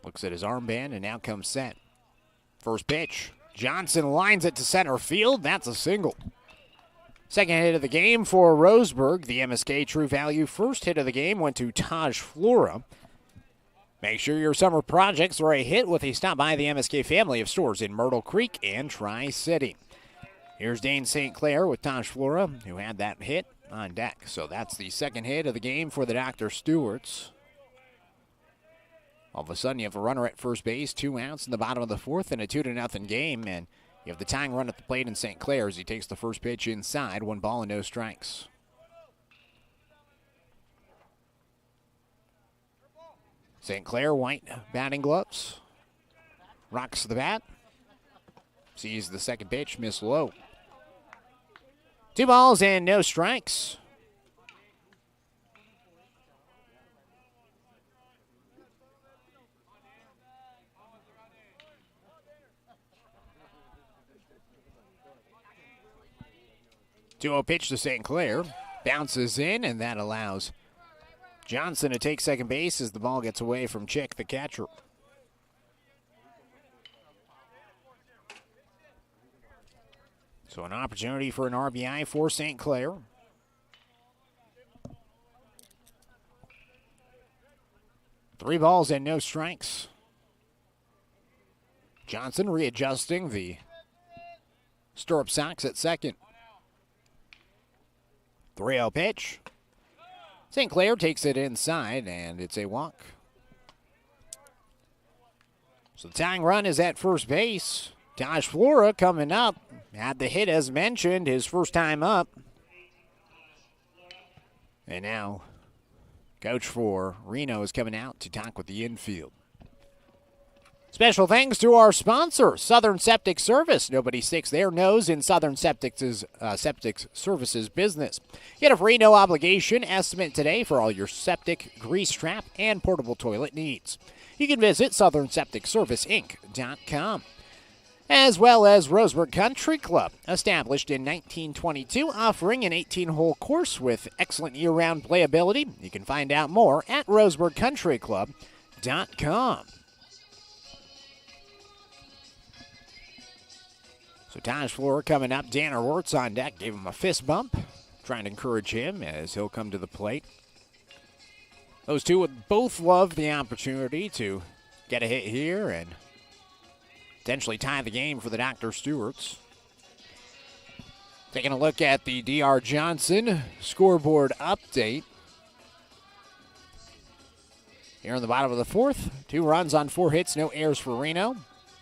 looks at his armband and now comes set. First pitch. Johnson lines it to center field. That's a single. Second hit of the game for Roseburg. The MSK True Value first hit of the game went to Taj Flora. Make sure your summer projects are a hit with a stop by the MSK family of stores in Myrtle Creek and Tri-City. Here's Dane St. Clair with Taj Flora, who had that hit on deck. So that's the second hit of the game for the Dr. Stewarts. All of a sudden, you have a runner at first base, 2 outs in the bottom of the fourth, and a 2-0 game, and you have the tying run at the plate in St. Clair as he takes the first pitch inside, 1 ball and no strikes. St. Clair, white batting gloves. Rocks the bat. Sees the second pitch, miss low. 2 balls and no strikes. Two-0 pitch to St. Clair. Bounces in, and that allows Johnson to take second base as the ball gets away from Chick, the catcher. So an opportunity for an RBI for St. Clair. Three balls and no strikes. Johnson readjusting the stirrup socks at second. 3-0 pitch. St. Clair takes it inside, and it's a walk. So the tying run is at first base. Taj Flora coming up. Had the hit as mentioned, his first time up. And now, coach for Reno is coming out to talk with the infield. Special thanks to our sponsor, Southern Septic Service. Nobody sticks their nose in Southern Septic's septic services business. Get a free no obligation estimate today for all your septic, grease trap, and portable toilet needs. You can visit SouthernSepticServiceInc.com. As well as Roseburg Country Club, established in 1922, offering an 18-hole course with excellent year-round playability. You can find out more at RoseburgCountryClub.com. So Taj Flora coming up. Danner Wirtz on deck. Gave him a fist bump. Trying to encourage him as he'll come to the plate. Those two would both love the opportunity to get a hit here and potentially tie the game for the Dr. Stewarts. Taking a look at the D.R. Johnson scoreboard update. Here in the bottom of the fourth, 2 runs on 4 hits, no errors for Reno.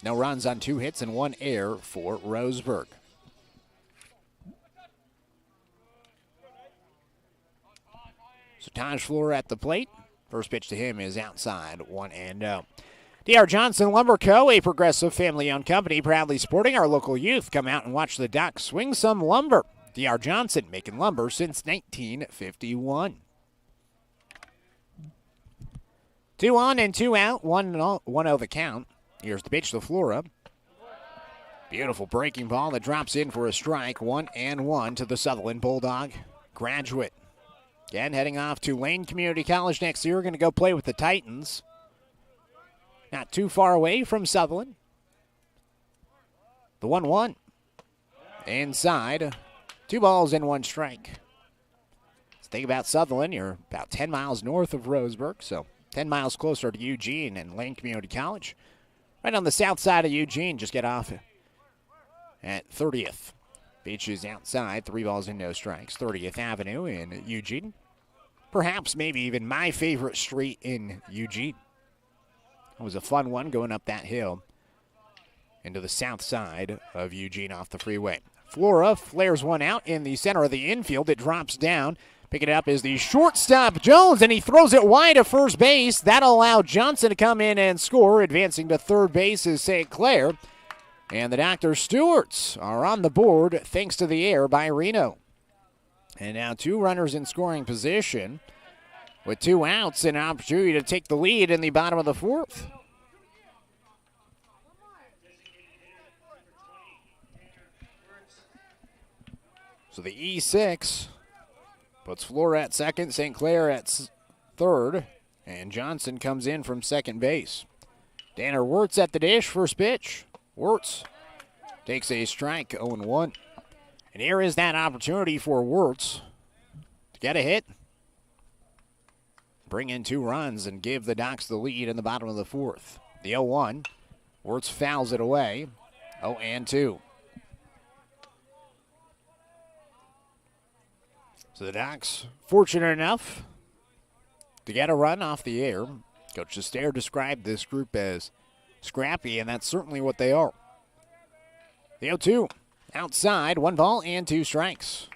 No runs on 2 hits and 1 error for Roseburg. So Taj Flora at the plate. First pitch to him is outside, 1-0. D.R. Johnson Lumber Co., a progressive family-owned company, proudly supporting our local youth. Come out and watch the Ducks swing some lumber. D.R. Johnson making lumber since 1951. 2 on and 2 out, 1-0 the count. Here's the pitch to Flora. Beautiful breaking ball that drops in for a strike. 1-1 to the Sutherland Bulldog graduate. Again, heading off to Lane Community College next year. Going to go play with the Titans. Not too far away from Sutherland. The 1-1. Inside. 2 balls and 1 strike. So think about Sutherland. You're about 10 miles north of Roseburg, so 10 miles closer to Eugene and Lane Community College. Right on the south side of Eugene, just get off at 30th. Pitch is outside, 3 balls and no strikes. 30th Avenue in Eugene. Perhaps maybe even my favorite street in Eugene. It was a fun one going up that hill into the south side of Eugene off the freeway. Flora flares one out in the center of the infield. It drops down. Picking it up is the shortstop, Jones, and he throws it wide to first base. That'll allow Johnson to come in and score. Advancing to third base is St. Clair. And the Dr. Stewarts are on the board thanks to the error by Reno. And now 2 runners in scoring position with 2 outs and an opportunity to take the lead in the bottom of the 4th. So the E6 puts Flora at second, St. Clair at third, and Johnson comes in from second base. Danner Wirtz at the dish, first pitch. Wirtz takes a strike, 0-1. And here is that opportunity for Wirtz to get a hit, bring in 2 runs, and give the Docs the lead in the bottom of the 4th. The 0-1, Wirtz fouls it away, 0-2. So the Docs fortunate enough to get a run off the air. Coach Sestair described this group as scrappy, and that's certainly what they are. The 0-2, outside, 1 ball and 2 strikes.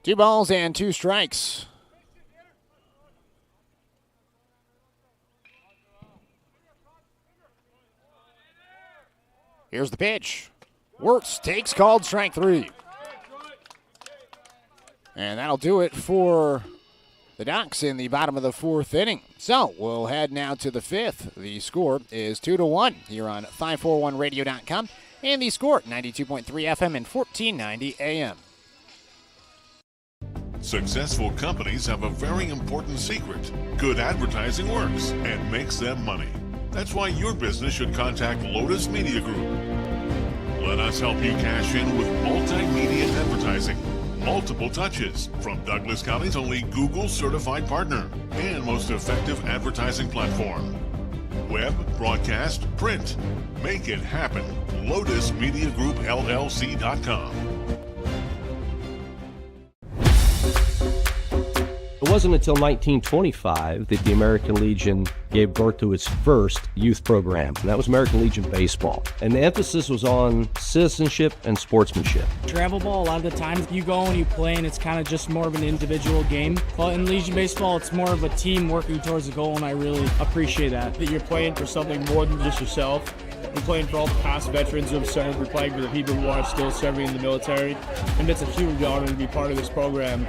Two balls and 2 strikes. Here's the pitch. Wirtz takes called strike 3. And that'll do it for the Docs in the bottom of the 4th inning. So we'll head now to the 5th. The score is 2-1 here on 541radio.com. And the score, 92.3 FM and 1490 AM. Successful companies have a very important secret. Good advertising works and makes them money. That's why your business should contact Lotus Media Group. Let us help you cash in with multimedia advertising. Multiple touches from Douglas County's only Google certified partner and most effective advertising platform. Web, broadcast, print. Make it happen. LotusMediaGroupLLC.com. It wasn't until 1925 that the American Legion gave birth to its first youth program, and that was American Legion Baseball. And the emphasis was on citizenship and sportsmanship. Travel ball, a lot of the times you go and you play and it's kind of just more of an individual game. But in Legion Baseball, it's more of a team working towards a goal, and I really appreciate that. That you're playing for something more than just yourself. You're playing for all the past veterans who have served. We're playing for the people who are still serving in the military. And it's a huge honor to be part of this program.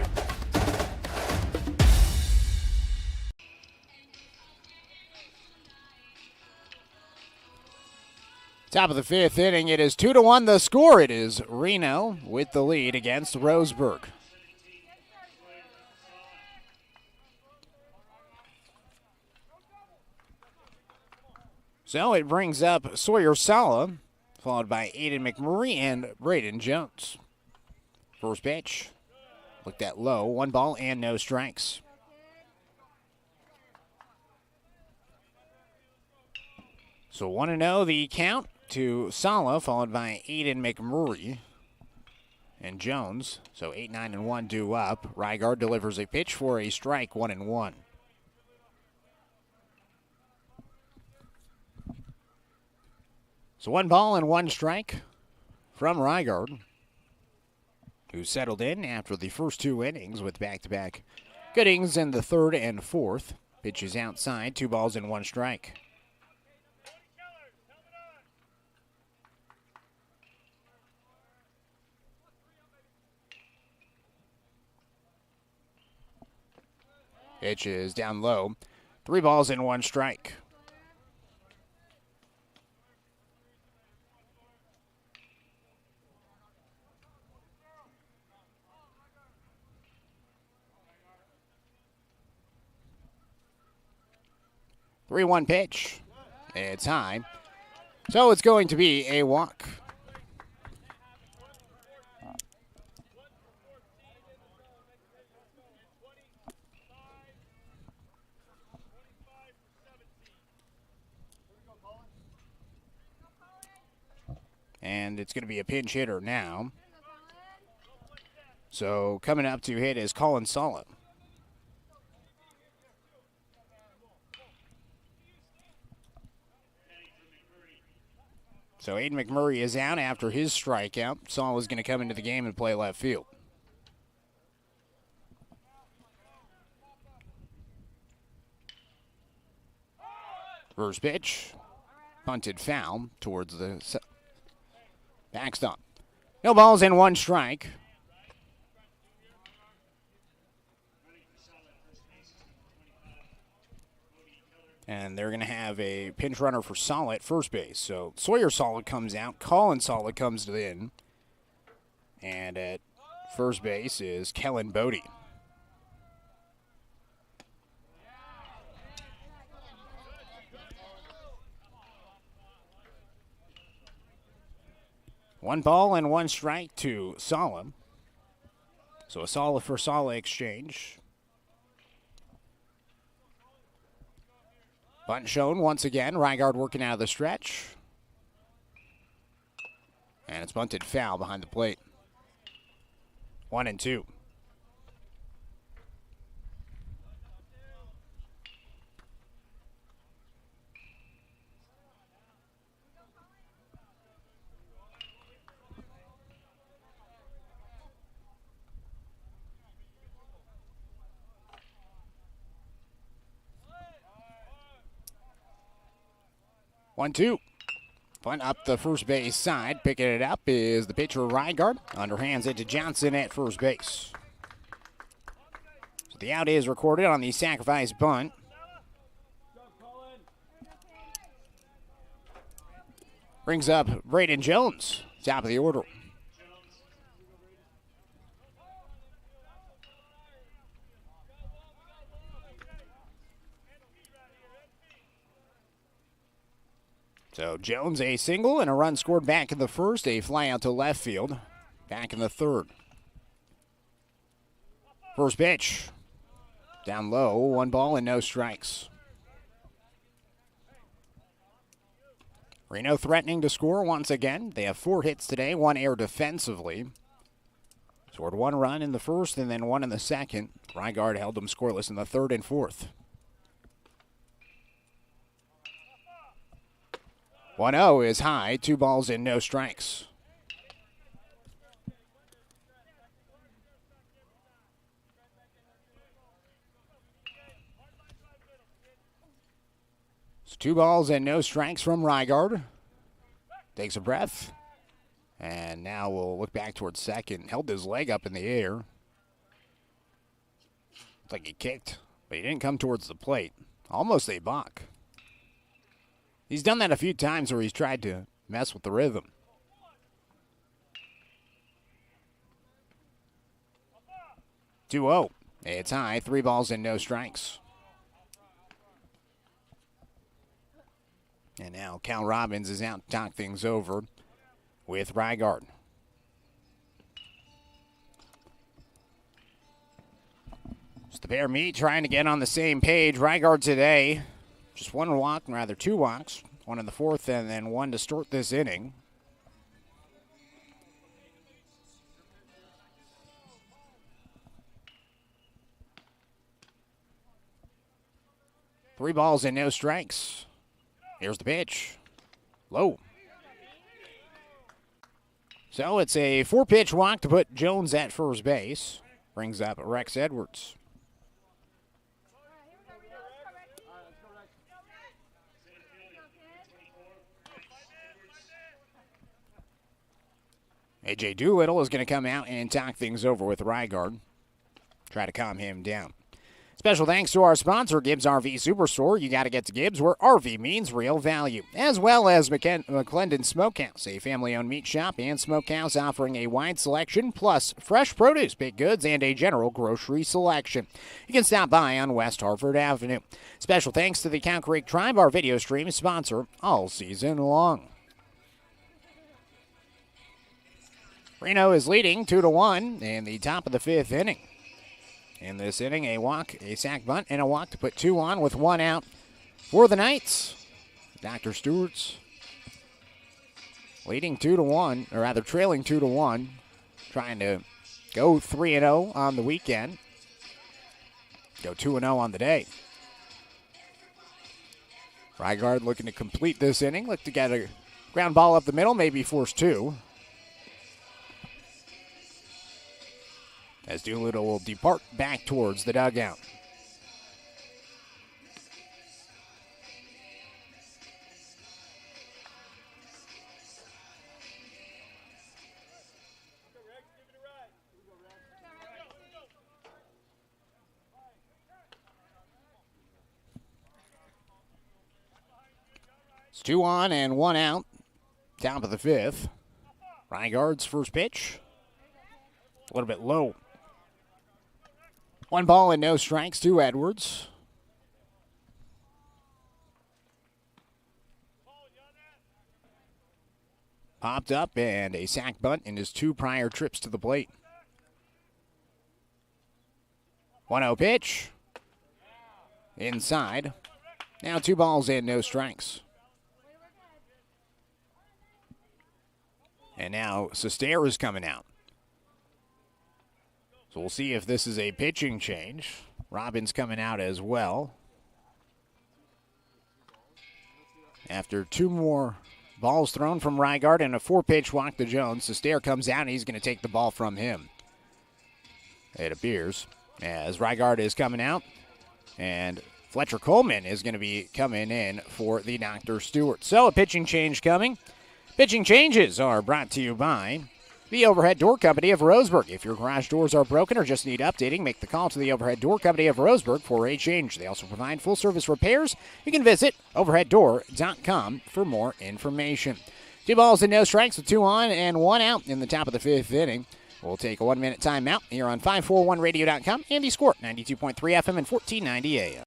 Top of the 5th inning, it is 2-1 the score. It is Reno with the lead against Roseburg. So it brings up Sawyer Sala, followed by Aiden McMurray and Braden Jones. First pitch, looked at low, 1 ball and no strikes. So 1-0 the count to Sala, followed by Aiden McMurray and Jones. So 8-9-1 due up. Rygaard delivers a pitch for a strike, 1-1. So 1 ball and 1 strike from Rygaard, who settled in after the first 2 innings with back-to-back good innings in the 3rd and 4th. Pitches outside, 2 balls and 1 strike. Pitch is down low. 3 balls and 1 strike. The 3-1 pitch. It's high. So it's going to be a walk. and it's going to be a pinch hitter now. So coming up to hit is Colin Solid. So Aiden McMurray is out after his strikeout. Saul is going to come into the game and play left field. First pitch, punted foul towards the backstop. No balls and 1 strike. And they're going to have a pinch runner for Solid at first base. So Sawyer Solid comes out. Colin Solid comes in. And at first base is Kellen Bodie. One ball and 1 strike to Solid. So a Solid for Solid exchange. Bunt shown once again. Rygaard working out of the stretch. And it's bunted foul behind the plate. 1-2. One, two. Bunt up the first base side. Picking it up is the pitcher Rygaard. Underhands it to Johnson at first base. So the out is recorded on the sacrifice bunt. Brings up Braden Jones, top of the order. So Jones a single and a run scored back in the first, a fly out to left field, back in the third. First pitch, down low, 1 ball and no strikes. Reno threatening to score once again. They have 4 hits today, 1 error defensively. Scored 1 run in the first and then 1 in the second. Rygaard held them scoreless in the third and fourth. 1-0 is high, 2 balls and no strikes. So 2 balls and no strikes from Rygaard. Takes a breath. And now we'll look back towards second. Held his leg up in the air. Looks like he kicked, but he didn't come towards the plate. Almost a balk. He's done that a few times where he's tried to mess with the rhythm. "2-0. It's high, 3 balls and no strikes. And now Cal Robbins is out to talk things over with Rygaard. Just the pair meet, trying to get on the same page. Rygaard today, just 1 walk, rather 2 walks. 1 in the fourth and then 1 to start this inning. Three balls and no strikes. Here's the pitch. Low. So it's a 4-pitch walk to put Jones at first base. Brings up Rex Edwards. A.J. Doolittle is going to come out and talk things over with Rygaard. Try to calm him down. Special thanks to our sponsor, Gibbs RV Superstore. You got to get to Gibbs, where RV means real value. As well as McClendon Smokehouse, a family-owned meat shop and smokehouse offering a wide selection, plus fresh produce, big goods, and a general grocery selection. You can stop by on West Hartford Avenue. Special thanks to the Cow Creek Tribe, our video stream sponsor all season long. Reno is leading 2-1 in the top of the 5th inning. In this inning, a walk, a sac bunt, and a walk to put 2 on with 1 out for the Knights. Dr. Stewart's. leading 2-1, or rather trailing 2-1, trying to go 3-0 on the weekend. Go 2-0 on the day. Rygaard looking to complete this inning. Look to get a ground ball up the middle, maybe force two. As Doolittle will depart back towards the dugout. It's 2 on and 1 out. Top of the 5th. Rygaard's first pitch. A little bit low. 1 ball and no strikes to Edwards. Popped up and a sac bunt in his 2 prior trips to the plate. 1-0 pitch. Inside. Now 2 balls and no strikes. And now Sestair is coming out. So we'll see if this is a pitching change. Robbins coming out as well. After 2 more balls thrown from Rygaard and a 4-pitch walk to Jones, Sestair comes out and he's going to take the ball from him. It appears, as Rygaard is coming out. And Fletcher Coleman is going to be coming in for the Dr. Stewart. So a pitching change coming. Pitching changes are brought to you by the Overhead Door Company of Roseburg. If your garage doors are broken or just need updating, make the call to the Overhead Door Company of Roseburg for a change. They also provide full-service repairs. You can visit overheaddoor.com for more information. 2 balls and no strikes with 2 on and 1 out in the top of the 5th inning. We'll take a 1-minute timeout here on 541radio.com and the Score, 92.3 FM and 1490 AM.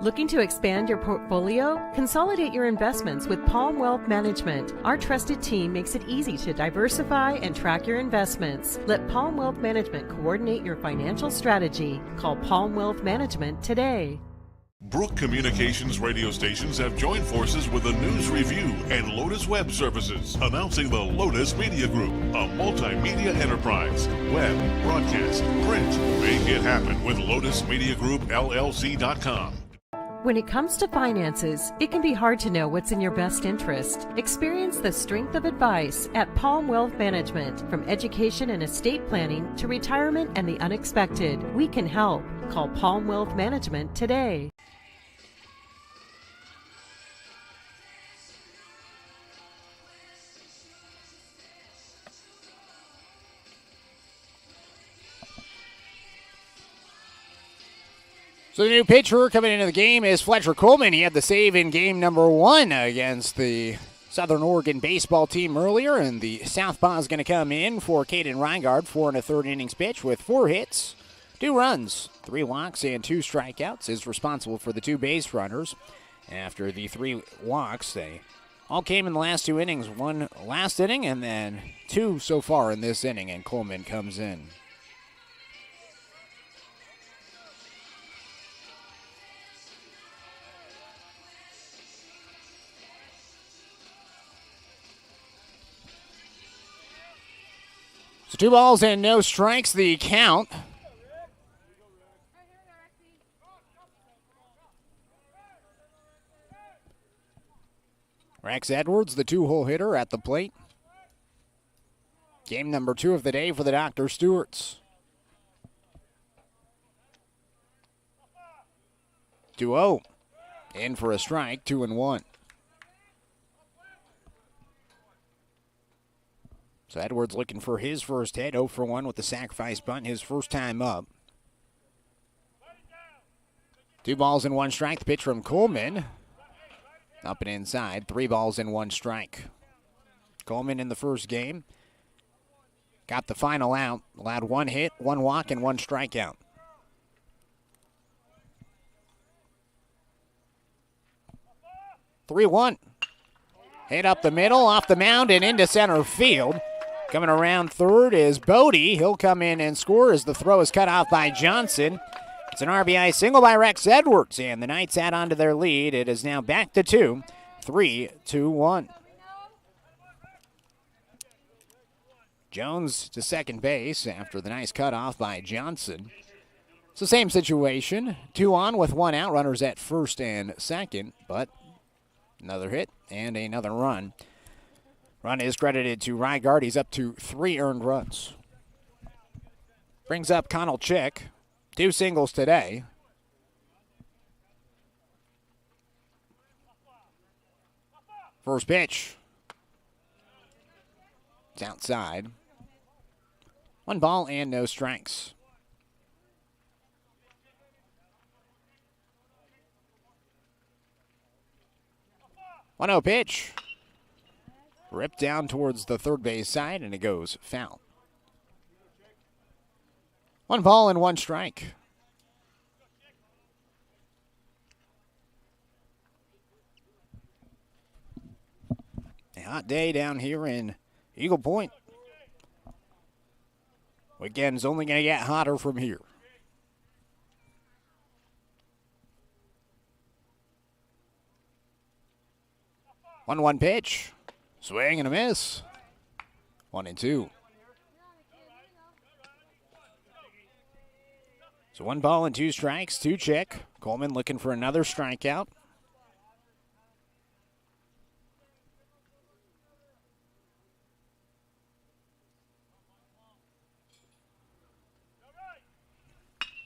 Looking to expand your portfolio? Consolidate your investments with Palm Wealth Management. Our trusted team makes it easy to diversify and track your investments. Let Palm Wealth Management coordinate your financial strategy. Call Palm Wealth Management today. Brook Communications radio stations have joined forces with the News Review and Lotus Web Services, announcing the Lotus Media Group, a multimedia enterprise. Web, broadcast, print. Make it happen with Lotus Media Group, LLC.com. When it comes to finances, it can be hard to know what's in your best interest. Experience the strength of advice at Palm Wealth Management. From education and estate planning to retirement and the unexpected, we can help. Call Palm Wealth Management today. So the new pitcher coming into the game is Fletcher Coleman. He had the save in game number 1 against the Southern Oregon baseball team earlier, and the southpaw is going to come in for Caden Rygaard, 4 1/3 innings pitch with 4 hits, 2 runs, 3 walks, and 2 strikeouts. Is responsible for the 2 base runners. After the 3 walks, they all came in the last 2 innings. 1 last inning, and then 2 so far in this inning, and Coleman comes in. So 2 balls and no strikes, the count. Rex Edwards, the 2-hole hitter at the plate. Game number 2 of the day for the Dr. Stewarts. 2-0. In for a strike, 2-1. So Edwards looking for his first hit, 0 for 1 with the sacrifice bunt, his first time up. 2 balls and 1 strike, the pitch from Coleman. Up and inside, 3 balls and 1 strike. Coleman in the first game got the final out, allowed 1 hit, 1 walk, and 1 strikeout. Three-one. Hit up the middle, off the mound, and into center field. Coming around third is Bodie. He'll come in and score as the throw is cut off by Johnson. It's an RBI single by Rex Edwards, and the Knights add on to their lead. It is now back to 2, 3-2-1. Jones to second base after the nice cutoff by Johnson. It's the same situation. 2 on with 1 out. Runners at first and second, but another hit and another run. Run is credited to Rygard. He's up to 3 earned runs. Brings up Connell Chick. 2 singles today. First pitch. It's outside. 1 ball and no strikes. 1-0 pitch. Ripped down towards the third base side, and it goes foul. 1 ball and 1 strike. A hot day down here in Eagle Point. Weekend's only going to get hotter from here. One pitch. Swing and a miss. 1-2. So 1 ball and 2 strikes, 2 Chick. Coleman looking for another strikeout.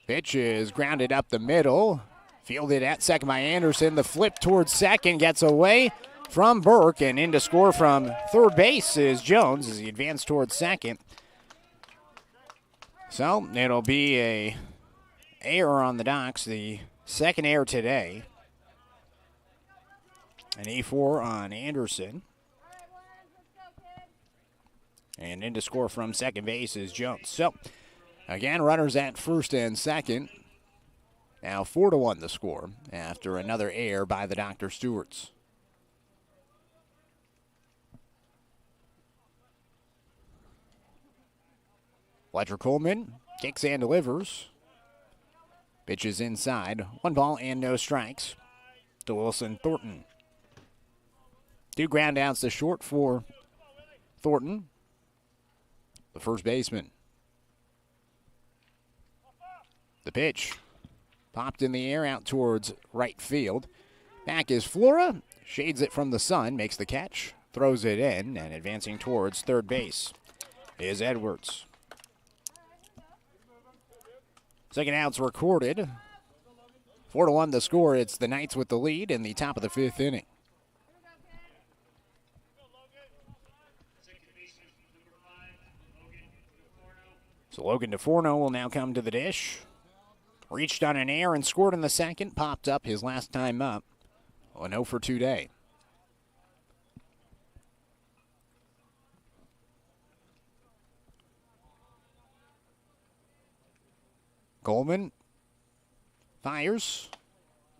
Pitch is grounded up the middle. Fielded at second by Anderson. The flip towards second gets away from Burke, and in to score from third base is Jones as he advanced towards second. So it'll be a error on the docks, the second error today. An E4 on Anderson. And in to score from second base is Jones. So again, runners at first and second. Now 4-1 the score after another error by the Dr. Stewarts. Fletcher Coleman kicks and delivers. Pitches inside. 1 ball and no strikes to Wilson Thornton. 2 ground outs to short for Thornton, the first baseman. The pitch popped in the air out towards right field. Back is Flora. Shades it from the sun, makes the catch, throws it in, and advancing towards third base is Edwards. Second out's recorded. 4-1 the score. It's the Knights with the lead in the top of the 5th inning. So Logan DeForno will now come to the dish. Reached on an air and scored in the second. Popped up his last time up. 0 for 2 day. Coleman fires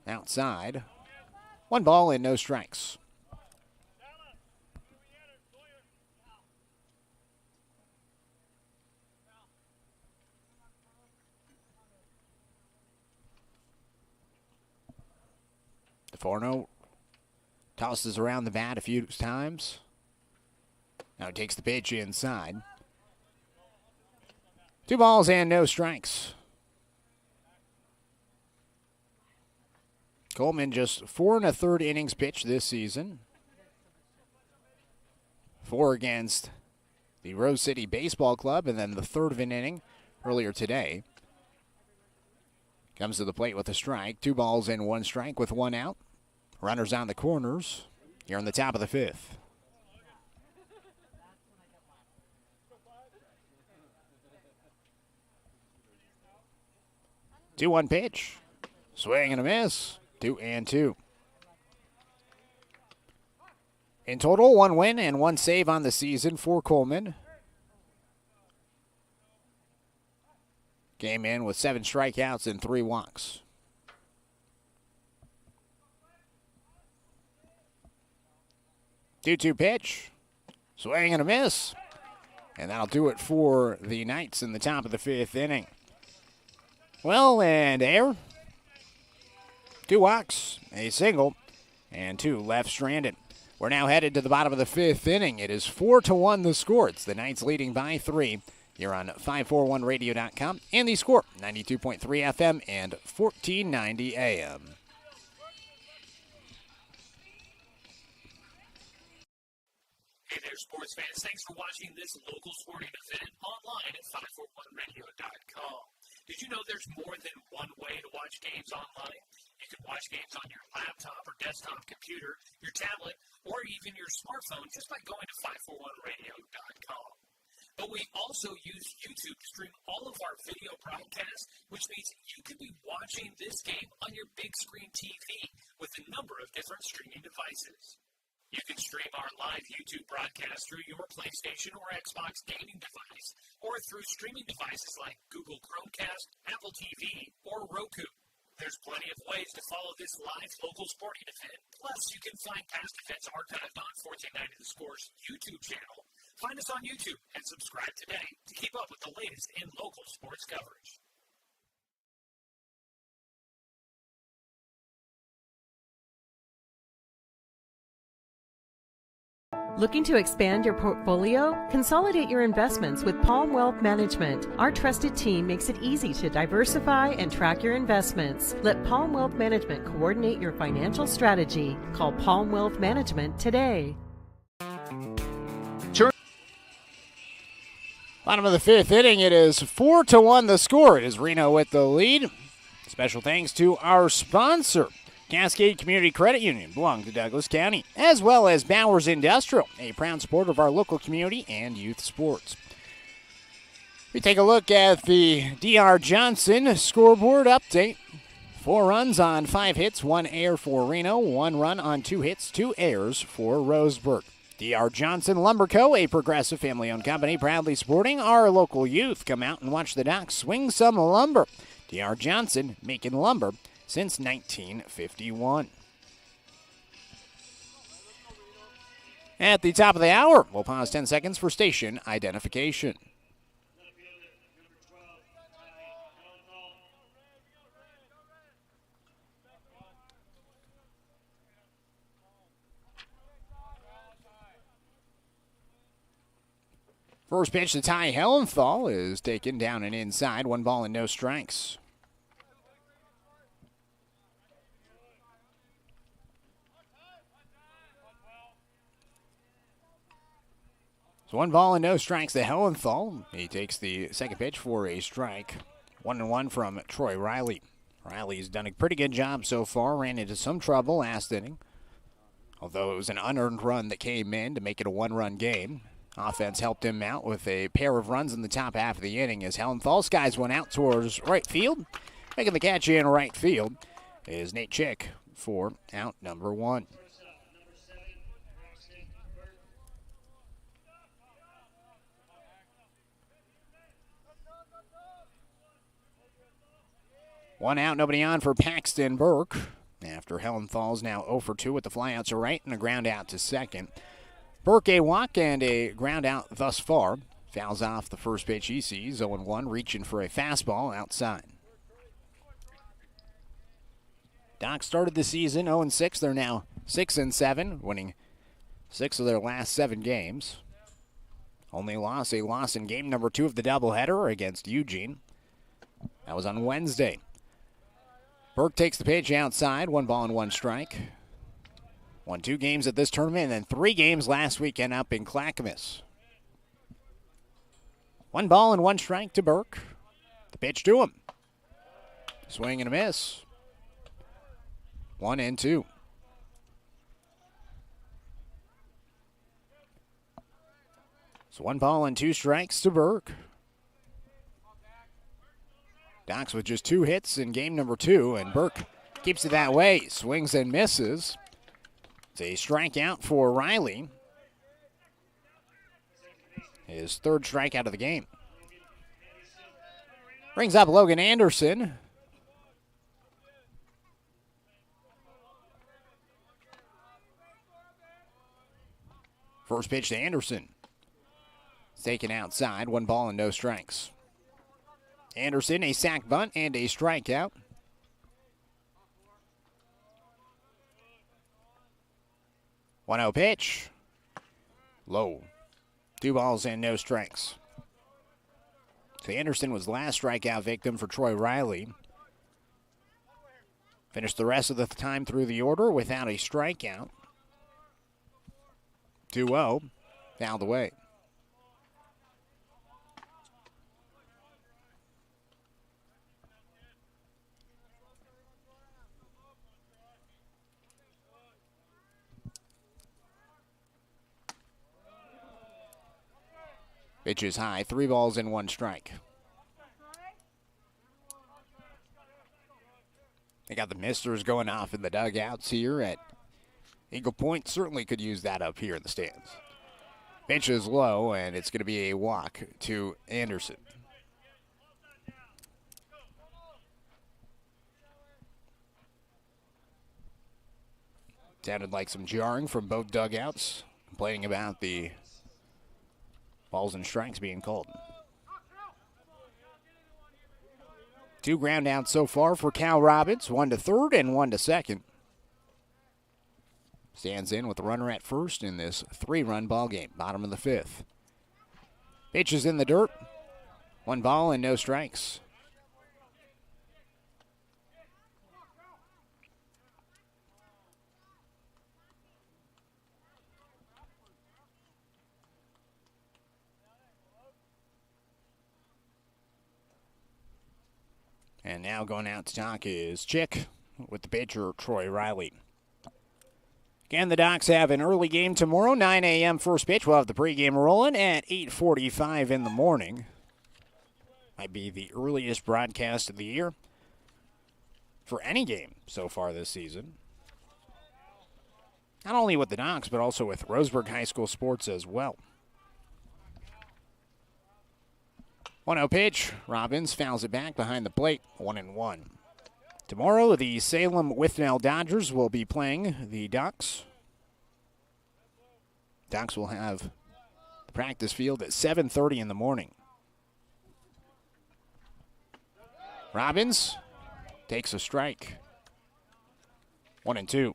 outside. 1 ball and no strikes. DeForno tosses around the bat a few times. Now he takes the pitch inside. 2 balls and no strikes. Coleman just 4 1/3 innings pitched this season. 4 against the Rose City Baseball Club, and then the third of an inning earlier today. Comes to the plate with a strike. 2 balls and 1 strike with 1 out. Runners on the corners here in the top of the 5th. Two 2-1 pitch. Swing and a miss. 2-2. In total, 1 win and 1 save on the season for Coleman. Came in with 7 strikeouts and 3 walks. Two pitch. Swing and a miss. And that'll do it for the Knights in the top of the 5th inning. Well, and air. 2 walks, a single, and 2 left stranded. We're now headed to the bottom of the 5th inning. It is 4-1 the score. It's the Knights leading by 3. You're on 541radio.com and the score, 92.3 FM and 1490 AM. Hey there, sports fans. Thanks for watching this local sporting event online at 541radio.com. Did you know there's more than one way to watch games online? You can watch games on your laptop or desktop computer, your tablet, or even your smartphone just by going to 541radio.com. But we also use YouTube to stream all of our video broadcasts, which means you can be watching this game on your big screen TV with a number of different streaming devices. You can stream our live YouTube broadcast through your PlayStation or Xbox gaming device, or through streaming devices like Google Chromecast, Apple TV, or Roku. There's plenty of ways to follow this live local sporting event. Plus, you can find past events archived on 1490 The Score's YouTube channel. Find us on YouTube and subscribe today to keep up with the latest in local sports coverage. Looking to expand your portfolio? Consolidate your investments with Palm Wealth Management. Our trusted team makes it easy to diversify and track your investments. Let Palm Wealth Management coordinate your financial strategy. Call Palm Wealth Management today. Bottom of the 5th inning, it is 4-1 the score. It is Reno with the lead. Special thanks to our sponsor, Cascade Community Credit Union, belong to Douglas County, as well as Bowers Industrial, a proud supporter of our local community and youth sports. We take a look at the Dr. Johnson scoreboard update. 4 runs on 5 hits, 1 error for Reno, 1 run on 2 hits, 2 errors for Roseburg. Dr. Johnson Lumber Co., a progressive family-owned company, proudly supporting our local youth. Come out and watch the Docs swing some lumber. Dr. Johnson, making lumber since 1951. At the top of the hour, we'll pause 10 seconds for station identification. First pitch to Ty Hellenthal is taken down and inside. 1 ball and no strikes. So 1 ball and no strikes to Hellenthal. He takes the second pitch for a strike. 1-1 from Troy Riley. Riley's done a pretty good job so far. Ran into some trouble last inning, although it was an unearned run that came in to make it a 1-run game. Offense helped him out with a pair of runs in the top half of the inning as Hellenthal skies one out towards right field. Making the catch in right field is Nate Chick for out number 1. One out, nobody on for Paxton Burke. After Hellenthal's now 0 for 2 with the flyouts to right and a ground out to second. Burke a walk and a ground out thus far. Fouls off the first pitch he sees. 0-1, reaching for a fastball outside. Docs started the season 0-6. They're now 6-7, winning 6 of their last 7 games. Only loss, a loss in game number 2 of the doubleheader against Eugene. That was on Wednesday. Burke takes the pitch outside, 1 ball and 1 strike. Won 2 games at this tournament and then 3 games last weekend up in Clackamas. 1 ball and 1 strike to Burke. The pitch to him. Swing and a miss. 1-2. So 1 ball and 2 strikes to Burke. Docs with just 2 hits in game number 2, and Burke keeps it that way. Swings and misses. It's a strikeout for Riley. His 3rd strikeout of the game. Brings up Logan Anderson. First pitch to Anderson. taken outside, 1 ball and no strikes. Anderson, a sack bunt and a strikeout. One 0 pitch. Low. 2 balls and no strikes. So Anderson was last strikeout victim for Troy Riley. Finished the rest of the time through the order without a strikeout. 2-0, fouled away. Pitch is high, 3 balls and 1 strike. They got the misters going off in the dugouts here at Eagle Point. Certainly could use that up here in the stands. Pitch is low, and it's going to be a walk to Anderson. Sounded like some jarring from both dugouts, complaining about the balls and strikes being called. 2 ground outs so far for Cal Robbins, 1 to third and 1 to second. Stands in with the runner at first in this 3-run ball game, bottom of the 5th. Pitch is in the dirt, 1 ball and no strikes. And now going out to talk is Chick with the pitcher, Troy Riley. Again, the Docs have an early game tomorrow, 9 a.m. first pitch. We'll have the pregame rolling at 8:45 in the morning. Might be the earliest broadcast of the year for any game so far this season. Not only with the Docs, but also with Roseburg High School sports as well. 1-0 pitch. Robbins fouls it back behind the plate. 1-1. Tomorrow, the Salem Withnell Dodgers will be playing the Ducks. Ducks will have the practice field at 7:30 in the morning. Robbins takes a strike. 1-2.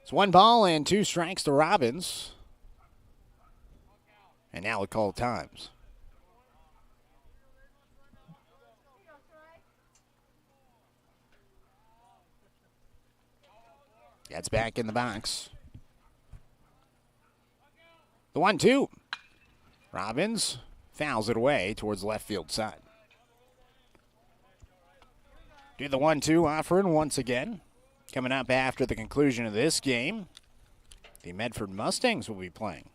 It's 1 ball and 2 strikes to Robbins. And now we call times. Gets back in the box. The 1-2. Robbins fouls it away towards the left field side. Do the 1-2 offering once again. Coming up after the conclusion of this game, the Medford Mustangs will be playing.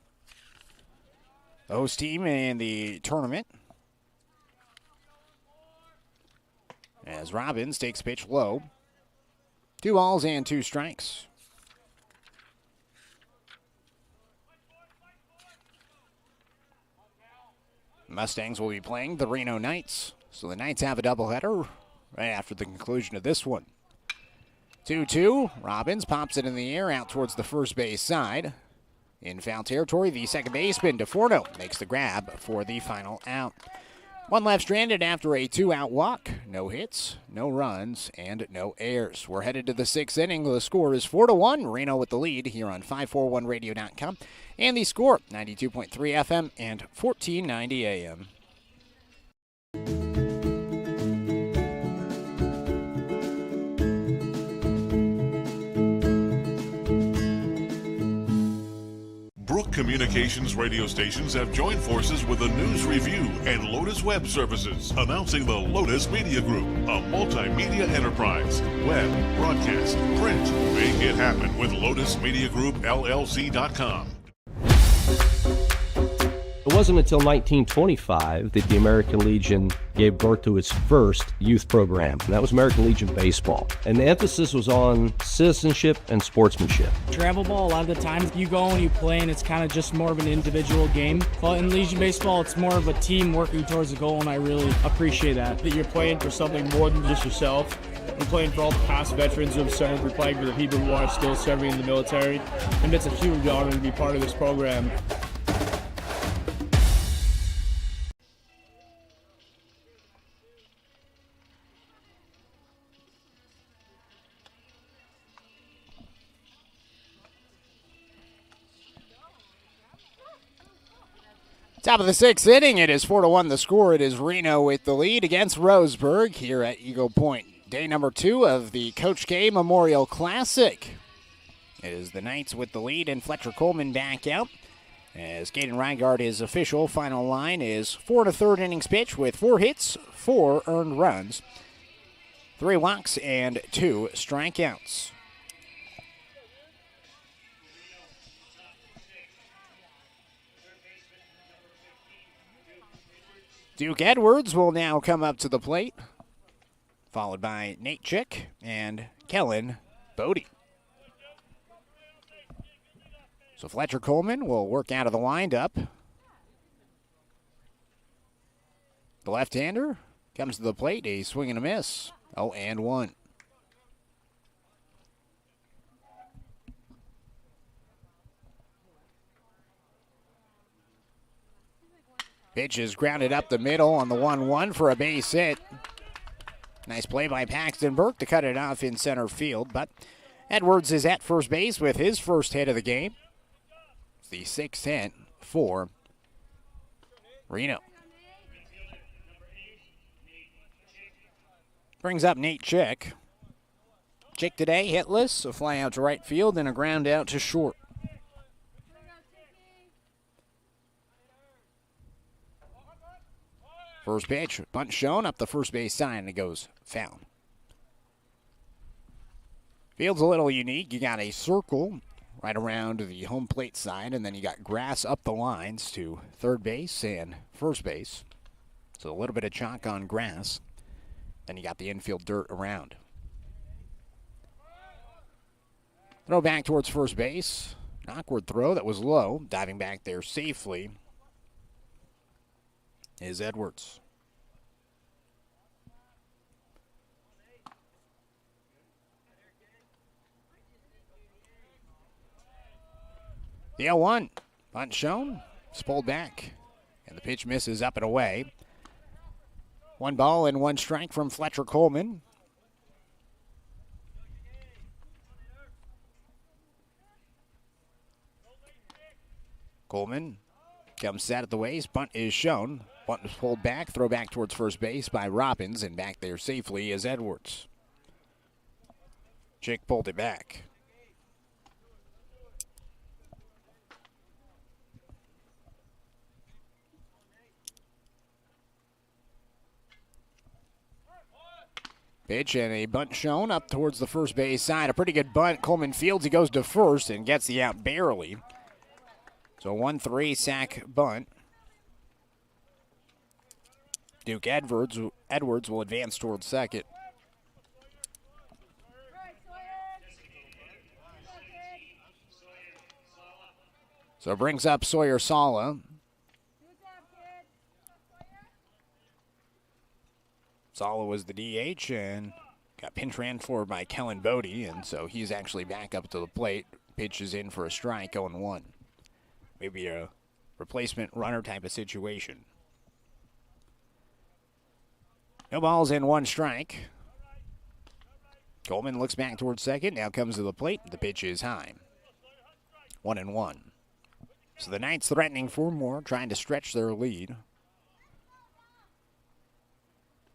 The host team in the tournament. As Robbins takes pitch low. 2 balls and 2 strikes. Mustangs will be playing the Reno Knights. So the Knights have a doubleheader right after the conclusion of this one. 2-2. Robbins pops it in the air out towards the first base side. In foul territory, the second baseman, DeForno, makes the grab for the final out. 1 left stranded after a 2-out walk. No hits, no runs, and no errors. We're headed to the 6th inning. The score is 4-1. Reno with the lead here on 541radio.com. And the score, 92.3 FM and 1490 AM. Brook Communications radio stations have joined forces with the News Review and Lotus Web Services, announcing the Lotus Media Group, a multimedia enterprise. Web, broadcast, print. Make it happen with Lotus Media Group, LLC.com. It wasn't until 1925 that the American Legion gave birth to its first youth program, and that was American Legion Baseball. And the emphasis was on citizenship and sportsmanship. Travel ball, a lot of the times you go and you play and it's kind of just more of an individual game. But in Legion Baseball, it's more of a team working towards a goal, and I really appreciate that. That you're playing for something more than just yourself. I'm playing for all the past veterans who have served, we're playing for the people who are still serving in the military, and it's a huge honor to be part of this program. Top of the sixth inning, it is 4-1 the score. It is Reno with the lead against Roseburg here at Eagle Point. Day number 2 of the Coach K Memorial Classic. It is the Knights with the lead and Fletcher Coleman back out. As Gaten Reingard is official, final line is 4 1/3 innings pitch with 4 hits, 4 earned runs, 3 walks, and 2 strikeouts. Duke Edwards will now come up to the plate, followed by Nate Chick and Kellen Bodie. So Fletcher Coleman will work out of the windup. The left-hander comes to the plate, a swing and a miss. 0-1. Pitch is grounded up the middle on the 1-1 for a base hit. Nice play by Paxton Burke to cut it off in center field, but Edwards is at first base with his first hit of the game. It's the 6th hit for Reno. Brings up Nate Chick. Chick today hitless, a fly out to right field and a ground out to short. First pitch, bunt shown up the first base side, and it goes foul. Field's a little unique. You got a circle right around the home plate side, and then you got grass up the lines to third base and first base. So a little bit of chalk on grass. Then you got the infield dirt around. Throw back towards first base. An awkward throw that was low. Diving back there safely is Edwards. The 0-1. Bunt shown. It's pulled back. And the pitch misses up and away. 1 ball and 1 strike from Fletcher Coleman. Coleman comes set at the waist. Bunt is shown. Bunt is pulled back. Throw back towards first base by Robbins. And back there safely is Edwards. Chick pulled it back. Pitch and a bunt shown up towards the first base side. A pretty good bunt. Coleman fields. He goes to first and gets the out barely. So 1-3 sack bunt. Duke Edwards will advance towards second. So it brings up Sawyer Sala. Sala was the DH and got pinch ran for by Kellen Bodie, and so he's actually back up to the plate. Pitch is in for a strike, 0-1. Maybe a replacement runner type of situation. No balls and 1 strike. Coleman looks back towards second, now comes to the plate. The pitch is high. 1-1. So the Knights threatening for more, trying to stretch their lead.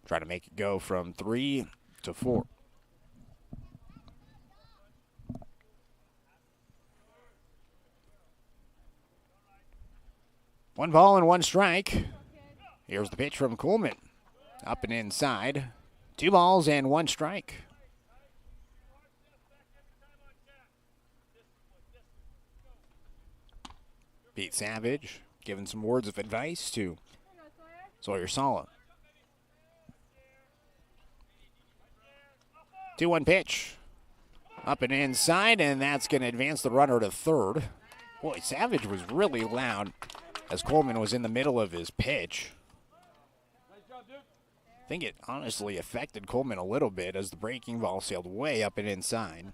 Try to make it go from 3 to 4. One ball and 1 strike. Here's the pitch from Coleman. Up and inside. 2 balls and 1 strike. Pete Savage giving some words of advice to Sawyer Sala. 2-1 pitch. Up and inside, and that's going to advance the runner to third. Boy, Savage was really loud as Coleman was in the middle of his pitch. think it honestly affected Coleman a little bit as the breaking ball sailed way up and inside.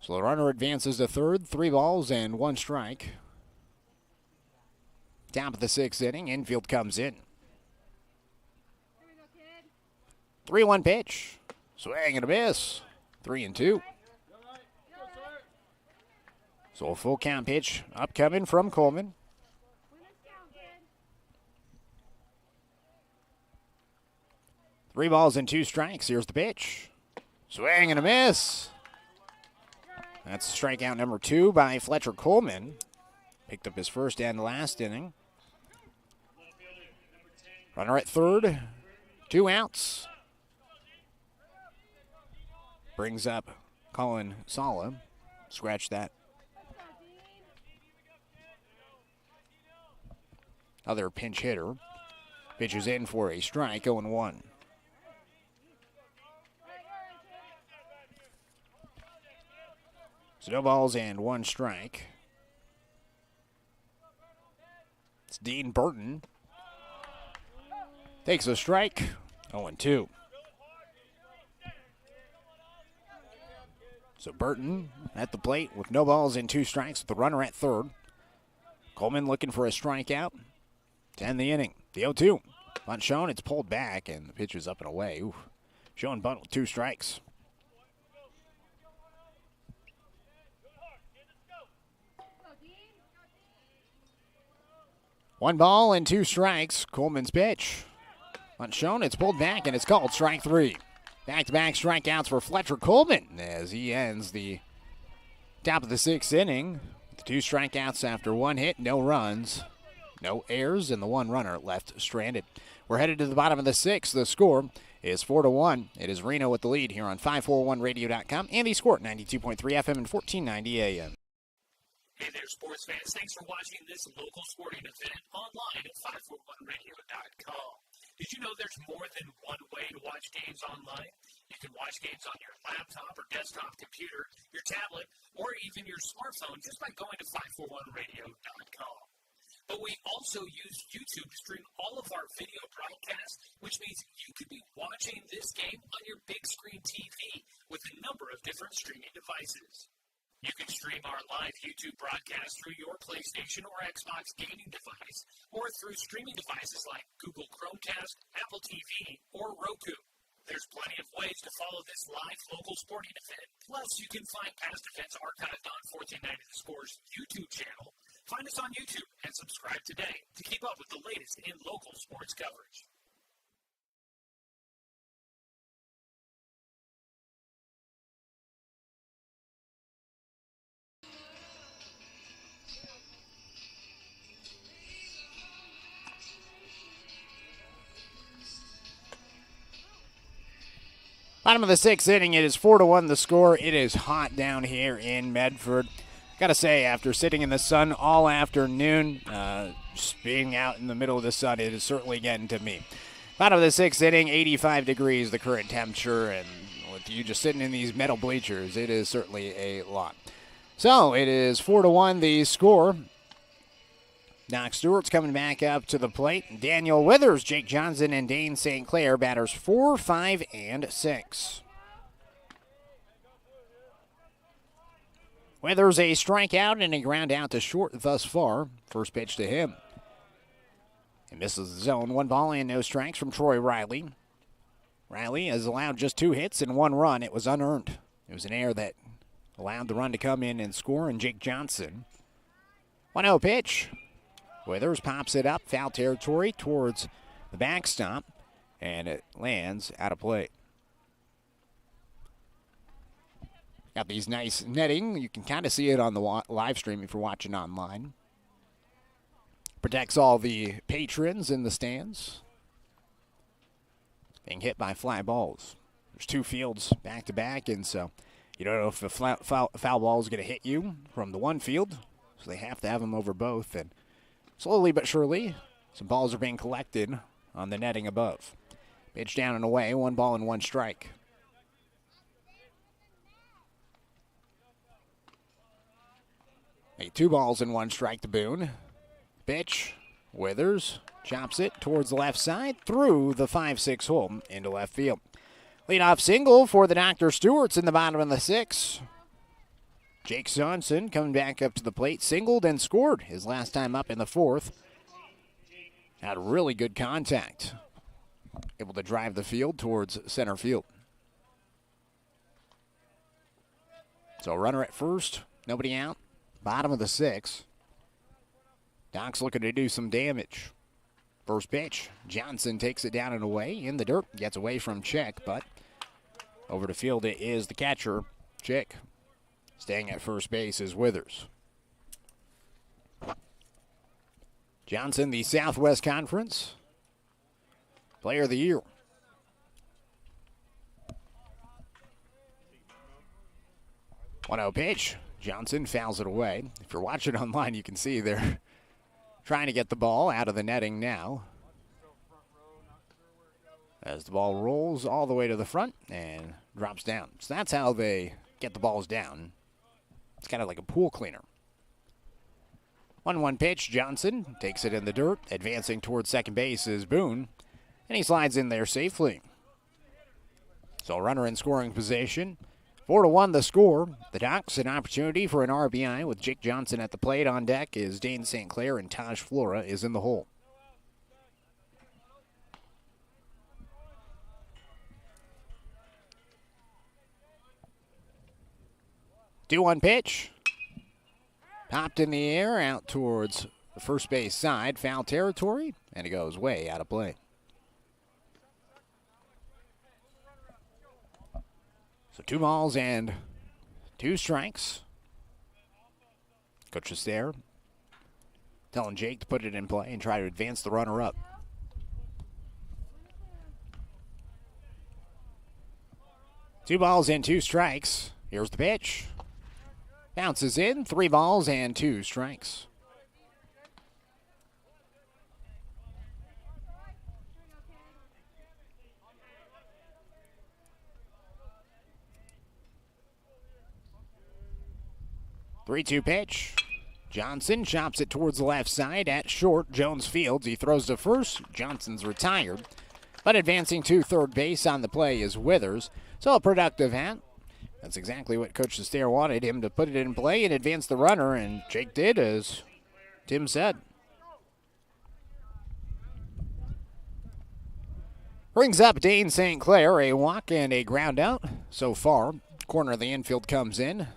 So the runner advances to third, 3 balls and 1 strike. Top of the 6th inning, infield comes in. 3-1 pitch. Swing and a miss. 3-2. So a full count pitch upcoming from Coleman. Three balls and 2 strikes. Here's the pitch. Swing and a miss. That's strikeout number 2 by Fletcher Coleman. Picked up his first and last inning. Runner at third. 2 outs. Brings up Colin Sala. Scratch that. Other pinch hitter. Pitches in for a strike, 0-1. So no balls and 1 strike. It's Dean Burton. Takes a strike, 0-2. So Burton at the plate with no balls and 2 strikes with the runner at third. Coleman looking for a strikeout to end the inning. The 0-2. Bunt shown, it's pulled back, and the pitch is up and away. Ooh. Showing bunt with 2 strikes. One ball and 2 strikes. Coleman's pitch. Bunt shown, it's pulled back, and it's called strike 3. Back-to-back strikeouts for Fletcher Coleman as he ends the top of the 6th inning. 2 strikeouts after 1 hit, no runs, no errors, and the 1 runner left stranded. We're headed to the bottom of the 6th. The score is 4-1. It is Reno with the lead here on 541radio.com and the score 92.3 FM and 1490 AM. Hey there, sports fans. Thanks for watching this local sporting event online at 541radio.com. Did you know there's more than one way to watch games online? You can watch games on your laptop or desktop computer, your tablet, or even your smartphone just by going to 541radio.com. But we also use YouTube to stream all of our video broadcasts, which means you could be watching this game on your big screen TV with a number of different streaming devices. You can stream our live YouTube broadcast through your PlayStation or Xbox gaming device, or through streaming devices like Google Chromecast, Apple TV, or Roku. There's plenty of ways to follow this live local sporting event. Plus, you can find past events archived on 1490 The Score's YouTube channel. Find us on YouTube and subscribe today to keep up with the latest in local sports coverage. Bottom of the 6th inning, it is 4-1 the score. It is hot down here in Medford. Gotta say, after sitting in the sun all afternoon, just being out in the middle of the sun, it is certainly getting to me. Bottom of the 6th inning, 85 degrees the current temperature, and with you just sitting in these metal bleachers, it is certainly a lot. So it is 4-1 the score. Doc Stewart's coming back up to the plate. Daniel Withers, Jake Johnson, and Dane St. Clair, batters 4, 5, and 6. Withers a strikeout and a ground out to short thus far. First pitch to him. He misses the zone. 1 ball and no strikes from Troy Riley. Riley has allowed just 2 hits and 1 run. It was unearned. It was an error that allowed the run to come in and score, and Jake Johnson. 1-0 pitch. Withers pops it up, foul territory towards the backstop, and it lands out of play. Got these nice netting. You can kind of see it on the live stream if you're watching online. Protects all the patrons in the stands. Being hit by fly balls. There's 2 fields back-to-back, and so you don't know if a foul ball is going to hit you from the one field, so they have to have them over both, and slowly but surely, some balls are being collected on the netting above. Pitch down and away, 1 ball and 1 strike. A 2 balls and 1 strike to Boone. Pitch, Withers, chops it towards the left side through the 5-6 hole into left field. Leadoff single for the Dr. Stewart's in the bottom of the 6th. Jake Johnson coming back up to the plate, singled and scored his last time up in the 4th. Had really good contact. Able to drive the field towards center field. So runner at first, nobody out. Bottom of the 6th. Doc's looking to do some damage. First pitch, Johnson takes it down and away in the dirt. Gets away from Chick, but over to field it is the catcher, Chick. Staying at first base is Withers. Johnson, the Southwest Conference Player of the Year. 1-0 pitch. Johnson fouls it away. If you're watching online, you can see they're trying to get the ball out of the netting now. As the ball rolls all the way to the front and drops down. So that's how they get the balls down. It's kind of like a pool cleaner. 1-1 pitch. Johnson takes it in the dirt. Advancing towards second base is Boone. And he slides in there safely. So runner in scoring position. 4-1 the score. The Docs an opportunity for an RBI with Jake Johnson at the plate. On deck is Dane St. Clair, and Taj Flora is in the hole. Two-one pitch. Popped in the air out towards the first base side. Foul territory, and it goes way out of play. So 2 balls and 2 strikes. Coach is there, telling Jake to put it in play and try to advance the runner up. Two balls and 2 strikes. Here's the pitch. Bounces in. 3 balls and 2 strikes. Three-two pitch. Johnson chops it towards the left side at short. Jones fields. He throws to first. Johnson's retired. But advancing to third base on the play is Withers. So a productive hat. That's exactly what Coach Sestair wanted, him to put it in play and advance the runner, and Jake did, as Tim said. Brings up Dane St. Clair, a walk and a ground out so far. Corner of the infield comes in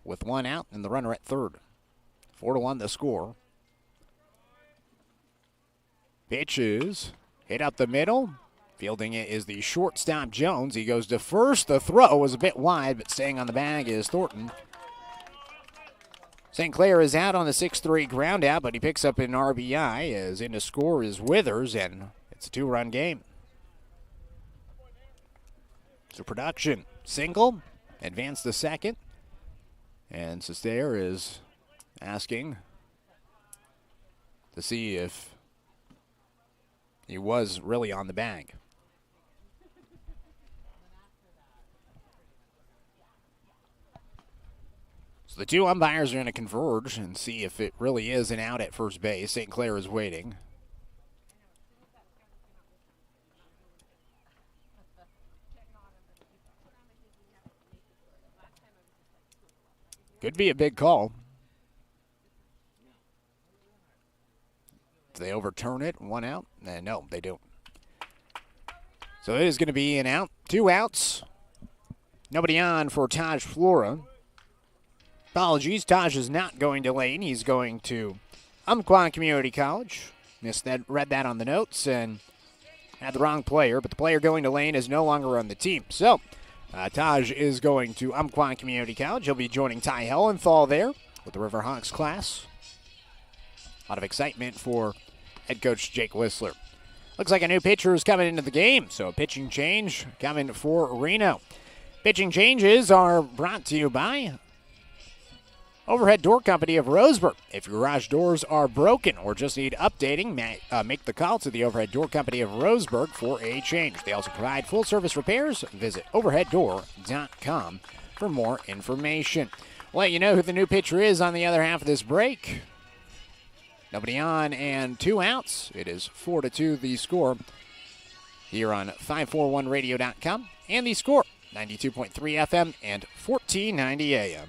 with 1 out and the runner at third. 4-1 the score. Pitch is hit up the middle. Fielding it is the shortstop Jones. He goes to first. The throw was a bit wide, but staying on the bag is Thornton. St. Clair is out on the 6-3 ground out, but he picks up an RBI, as in to score is Withers, and it's a 2-run game. So production, single, advance the second. And Sestair is asking to see if he was really on the bag. So the 2 umpires are going to converge and see if it really is an out at first base. St. Clair is waiting. Could be a big call. Do they overturn it? 1 out? No, they don't. So it is going to be an out. 2 outs. Nobody on for Taj Flora. Apologies, Taj is not going to Lane. He's going to Umpqua Community College. Read that on the notes and had the wrong player, but the player going to Lane is no longer on the team. So Taj is going to Umpqua Community College. He'll be joining Ty Hellenthal there with the Riverhawks class. A lot of excitement for head coach Jake Whistler. Looks like a new pitcher is coming into the game, so a pitching change coming for Reno. Pitching changes are brought to you by Overhead Door Company of Roseburg. If your garage doors are broken or just need updating, make the call to the Overhead Door Company of Roseburg for a change. They also provide full-service repairs. Visit overheaddoor.com for more information. We'll let you know who the new pitcher is on the other half of this break. Nobody on and 2 outs. It is 4-2 the score here on 541radio.com. And the score, 92.3 FM and 1490 AM.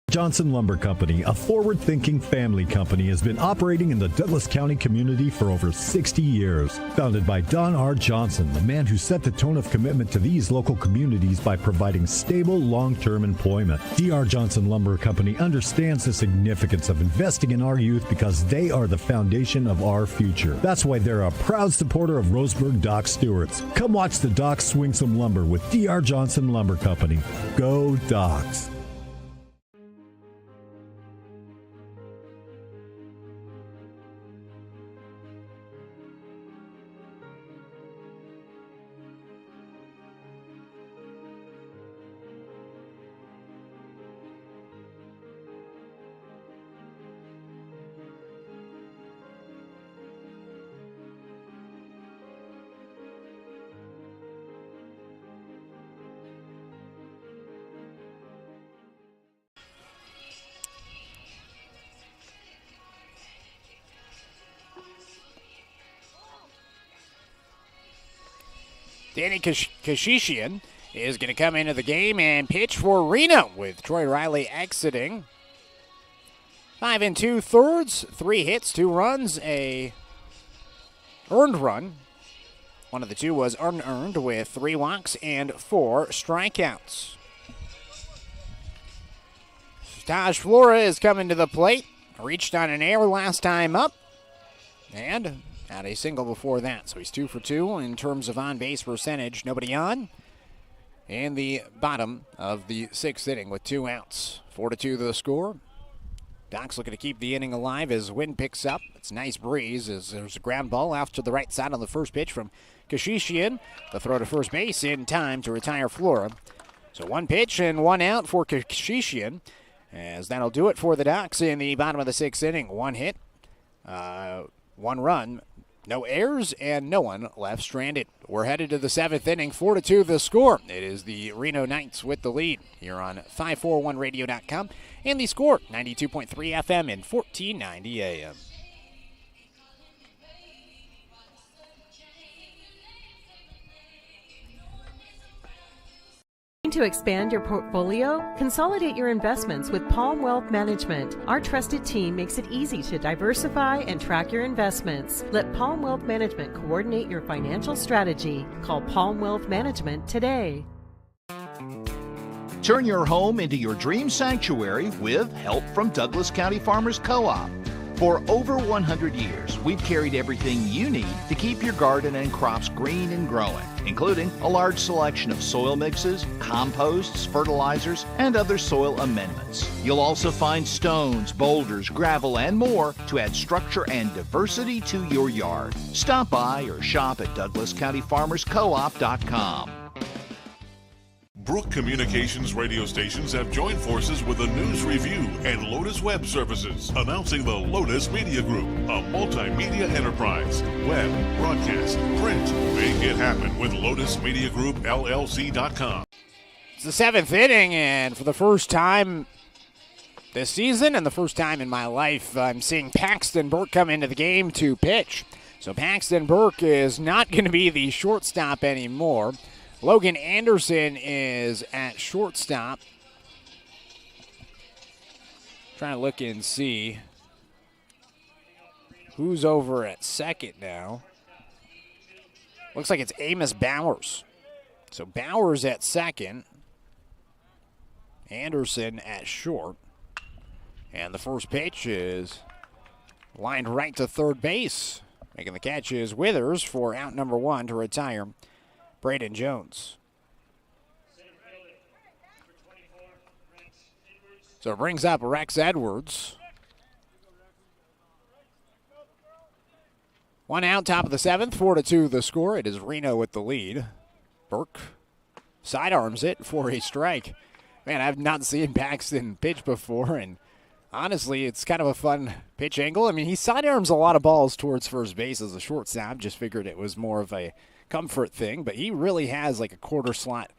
Johnson Lumber Company, a forward-thinking family company, has been operating in the Douglas County community for over 60 years. Founded by Don R. Johnson, the man who set the tone of commitment to these local communities by providing stable, long-term employment. D.R. Johnson Lumber Company understands the significance of investing in our youth because they are the foundation of our future. That's why they're a proud supporter of Roseburg Doc Stewart's. Come watch the Docs swing some lumber with D.R. Johnson Lumber Company. Go Docs! Danny Kashishian is going to come into the game and pitch for Reno with Troy Riley exiting. 5 2/3, 3 hits, 2 runs, a earned run. One of the 2 was unearned with 3 walks and 4 strikeouts. Taj Flora is coming to the plate. Reached on an error last time up. And had a single before that, so he's 2 for 2 in terms of on-base percentage. Nobody on. And the bottom of the 6th inning with 2 outs. 4-2 the score. Doc's looking to keep the inning alive as wind picks up. It's a nice breeze as there's a ground ball off to the right side on the first pitch from Kashishian. The throw to first base in time to retire Flora. So 1 pitch and 1 out for Kashishian, as that'll do it for the Docs in the bottom of the 6th inning. 1 hit, 1 run, no errors, and no one left stranded. We're headed to the 7th inning, 4-2 the score. It is the Reno Knights with the lead here on 541radio.com. And the score, 92.3 FM and 1490 AM. To expand your portfolio? Consolidate your investments with Palm Wealth Management. Our trusted team makes it easy to diversify and track your investments. Let Palm Wealth Management coordinate your financial strategy. Call Palm Wealth Management today. Turn your home into your dream sanctuary with help from Douglas County Farmers Co-op. For over 100 years, we've carried everything you need to keep your garden and crops green and growing, including a large selection of soil mixes, composts, fertilizers, and other soil amendments. You'll also find stones, boulders, gravel, and more to add structure and diversity to your yard. Stop by or shop at DouglasCountyFarmersCoop.com. Brook Communications radio stations have joined forces with the News Review and Lotus Web Services, announcing the Lotus Media Group, a multimedia enterprise. Web, broadcast, print. Make it happen with Lotus Media Group, LLC.com. It's the 7th inning, and for the first time this season and the first time in my life, I'm seeing Paxton Burke come into the game to pitch. So Paxton Burke is not going to be the shortstop anymore. Logan Anderson is at shortstop. Trying to look and see who's over at second now. Looks like it's Amos Bowers. So Bowers at second. Anderson at short. And the first pitch is lined right to third base. Making the catch is Withers for out number 1 to retire Braden Jones. So it brings up Rex Edwards. 1 out, top of the 7th, 4-2 the score. It is Reno with the lead. Burke sidearms it for a strike. Man, I've not seen Paxton pitch before, and honestly, it's kind of a fun pitch angle. I mean, he sidearms a lot of balls towards first base as a shortstop. Just figured it was more of a comfort thing, but he really has like a quarter slot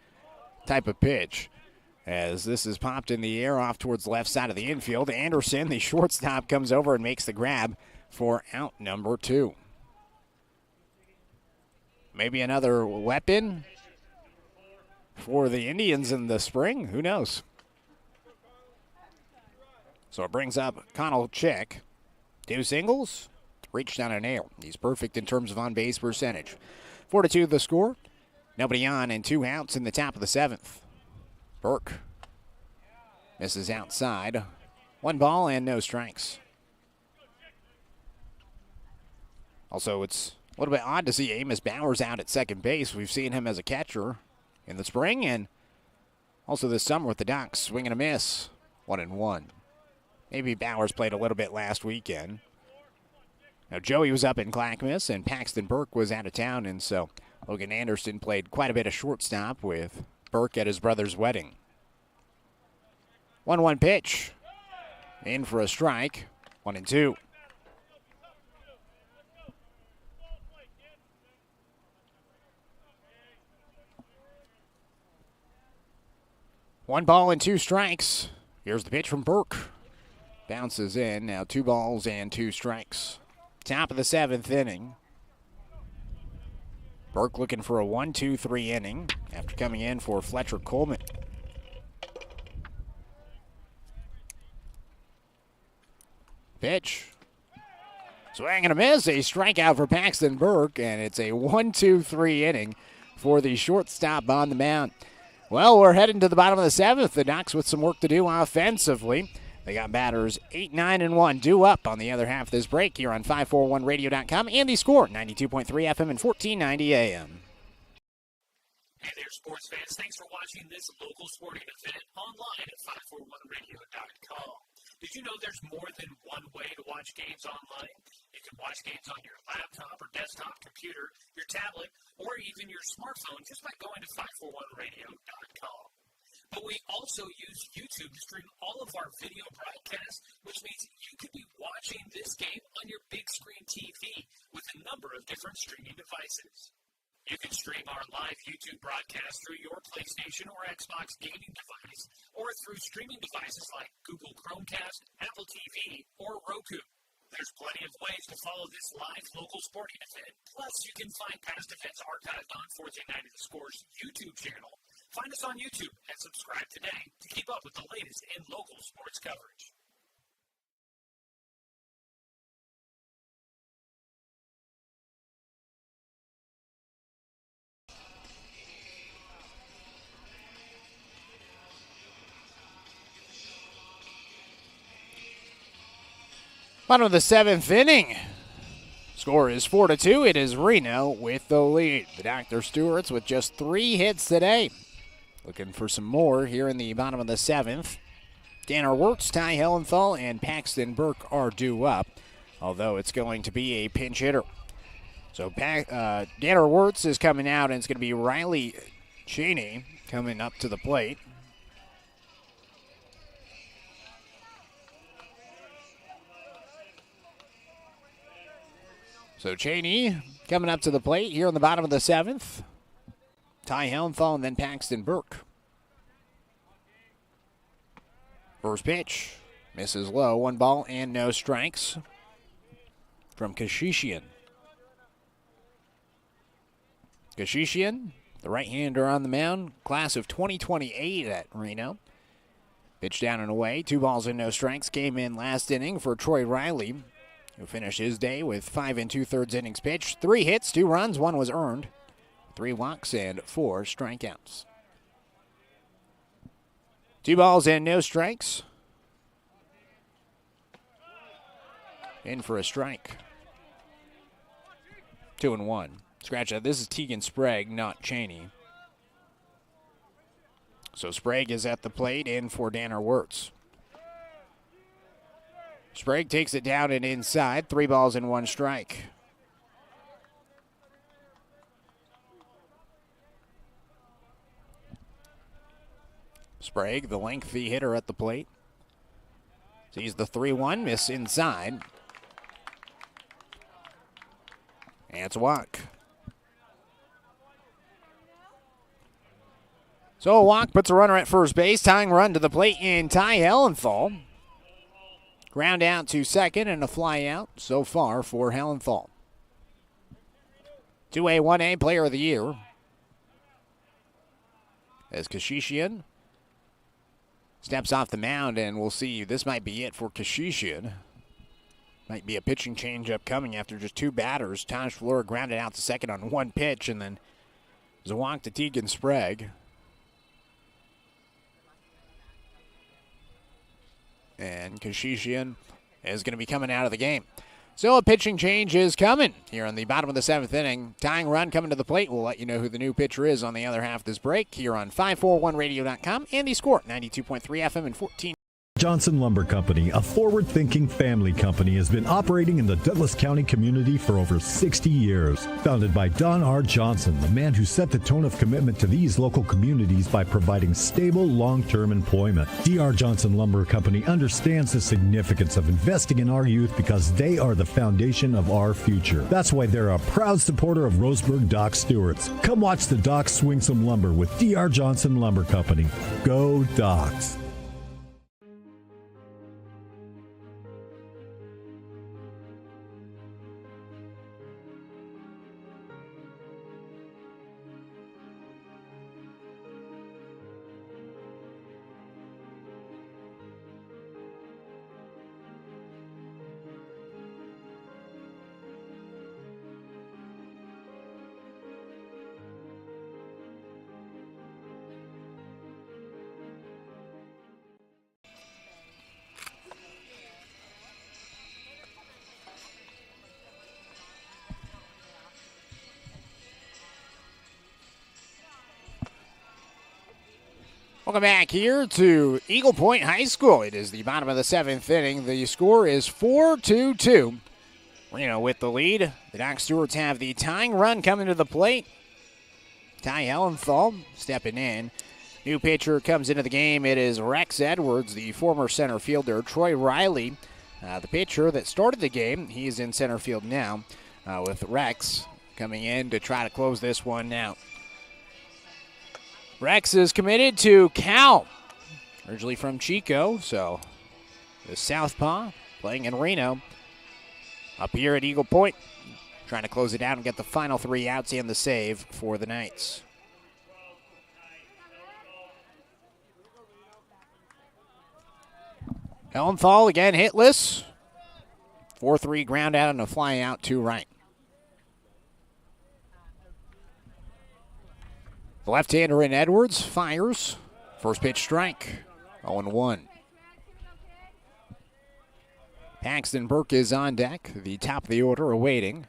type of pitch. As this is popped in the air off towards the left side of the infield. Anderson, the shortstop, comes over and makes the grab for out number 2. Maybe another weapon for the Indians in the spring. Who knows? So it brings up Connell Chick. 2 singles, reached down a nail. He's perfect in terms of on-base percentage. 4-2 the score. Nobody on and 2 outs in the top of the 7th. Burke misses outside. 1 ball and no strikes. Also, it's a little bit odd to see Amos Bowers out at second base. We've seen him as a catcher in the spring and also this summer with the Ducks. Swing and a miss. 1-1. Maybe Bowers played a little bit last weekend. Now, Joey was up in Clackamas, and Paxton Burke was out of town, and so Logan Anderson played quite a bit of shortstop with Burke at his brother's wedding. 1-1 pitch. In for a strike. 1-2. One ball and 2 strikes. Here's the pitch from Burke. Bounces in. Now 2 balls and 2 strikes. Top of the 7th inning. Burke looking for a 1-2-3 inning after coming in for Fletcher Coleman. Pitch. Swing and a miss. A strikeout for Paxton Burke, and it's a 1-2-3 inning for the shortstop on the mound. Well, we're heading to the bottom of the 7th. The Ducks with some work to do offensively. They got batters 8, 9, and 1 due up on the other half of this break here on 541radio.com and the Score, 92.3 FM and 1490 AM. Hey there, sports fans. Thanks for watching this local sporting event online at 541radio.com. Did you know there's more than one way to watch games online? You can watch games on your laptop or desktop computer, your tablet, or even your smartphone just by going to 541radio.com. But we also use YouTube to stream all of our video broadcasts, which means you could be watching this game on your big screen TV with a number of different streaming devices. You can stream our live YouTube broadcast through your PlayStation or Xbox gaming device, or through streaming devices like Google Chromecast, Apple TV, or Roku. There's plenty of ways to follow this live local sporting event. Plus, you can find past events archived on 1490 The Score's YouTube channel. Find us on YouTube and subscribe today to keep up with the latest in local sports coverage. Bottom of the 7th inning. Score is 4-2. It is Reno with the lead. The Dr. Stewarts with just 3 hits today. Looking for some more here in the bottom of the 7th. Tanner Wirtz, Ty Hellenthal, and Paxton Burke are due up, although it's going to be a pinch hitter. So Tanner Wirtz is coming out, and it's going to be Riley Cheney coming up to the plate. So Cheney coming up to the plate here in the bottom of the 7th. Ty Hellenthal and then Paxton Burke. First pitch. Misses low. 1 ball and no strikes from Kashishian. Kashishian, the right-hander on the mound. Class of 2028 at Reno. Pitch down and away. 2 balls and no strikes. Came in last inning for Troy Riley, who finished his day with 5 2/3 innings pitched. 3 hits, 2 runs, 1 was earned. 3 walks and 4 strikeouts. 2 balls and no strikes. In for a strike. 2-1. Scratch that. This is Tegan Sprague, not Cheney. So Sprague is at the plate, in for Tanner Wirtz. Sprague takes it down and inside. 3 balls and 1 strike. Sprague, the lengthy hitter at the plate. Sees the 3-1, miss inside. And it's a walk. So a walk puts a runner at first base. Tying run to the plate in Ty Hellenthal. Ground out to second and a fly out so far for Hellenthal. 2A, 1A player of the year. As Kashishian steps off the mound, and we'll see. This might be it for Kashishian. Might be a pitching change upcoming after just two batters. Taj Fleur grounded out to second on one pitch, and then there's a walk to Tegan Sprague. And Kashishian is going to be coming out of the game. So a pitching change is coming here in the bottom of the seventh inning. Tying run coming to the plate. We'll let you know who the new pitcher is on the other half of this break here on 541radio.com and the Score, 92.3 FM and 14. Johnson Lumber Company, a forward-thinking family company, has been operating in the Douglas County community for over 60 years. Founded by Don R. Johnson, the man who set the tone of commitment to these local communities by providing stable, long-term employment. D.R. Johnson Lumber Company understands the significance of investing in our youth because they are the foundation of our future. That's why they're a proud supporter of Roseburg Doc Stewart's. Come watch the Docs swing some lumber with D.R. Johnson Lumber Company. Go Docs! Welcome back here to Eagle Point High School. It is the bottom of the seventh inning. The score is 4-2. Reno with the lead. The Doc Stewarts have the tying run coming to the plate. Ty Hellenthal stepping in. New pitcher comes into the game. It is Rex Edwards, the former center fielder. Troy Riley, the pitcher that started the game. He's in center field now with Rex coming in to try to close this one out. Rex is committed to Cal, originally from Chico, so the southpaw playing in Reno. Up here at Eagle Point, trying to close it out and get the final three outs and the save for the Knights. Hellenthal again hitless. 4-3 ground out and a fly out to right. The left-hander in Edwards fires. First pitch strike, 0-1. Paxton Burke is on deck, the top of the order awaiting.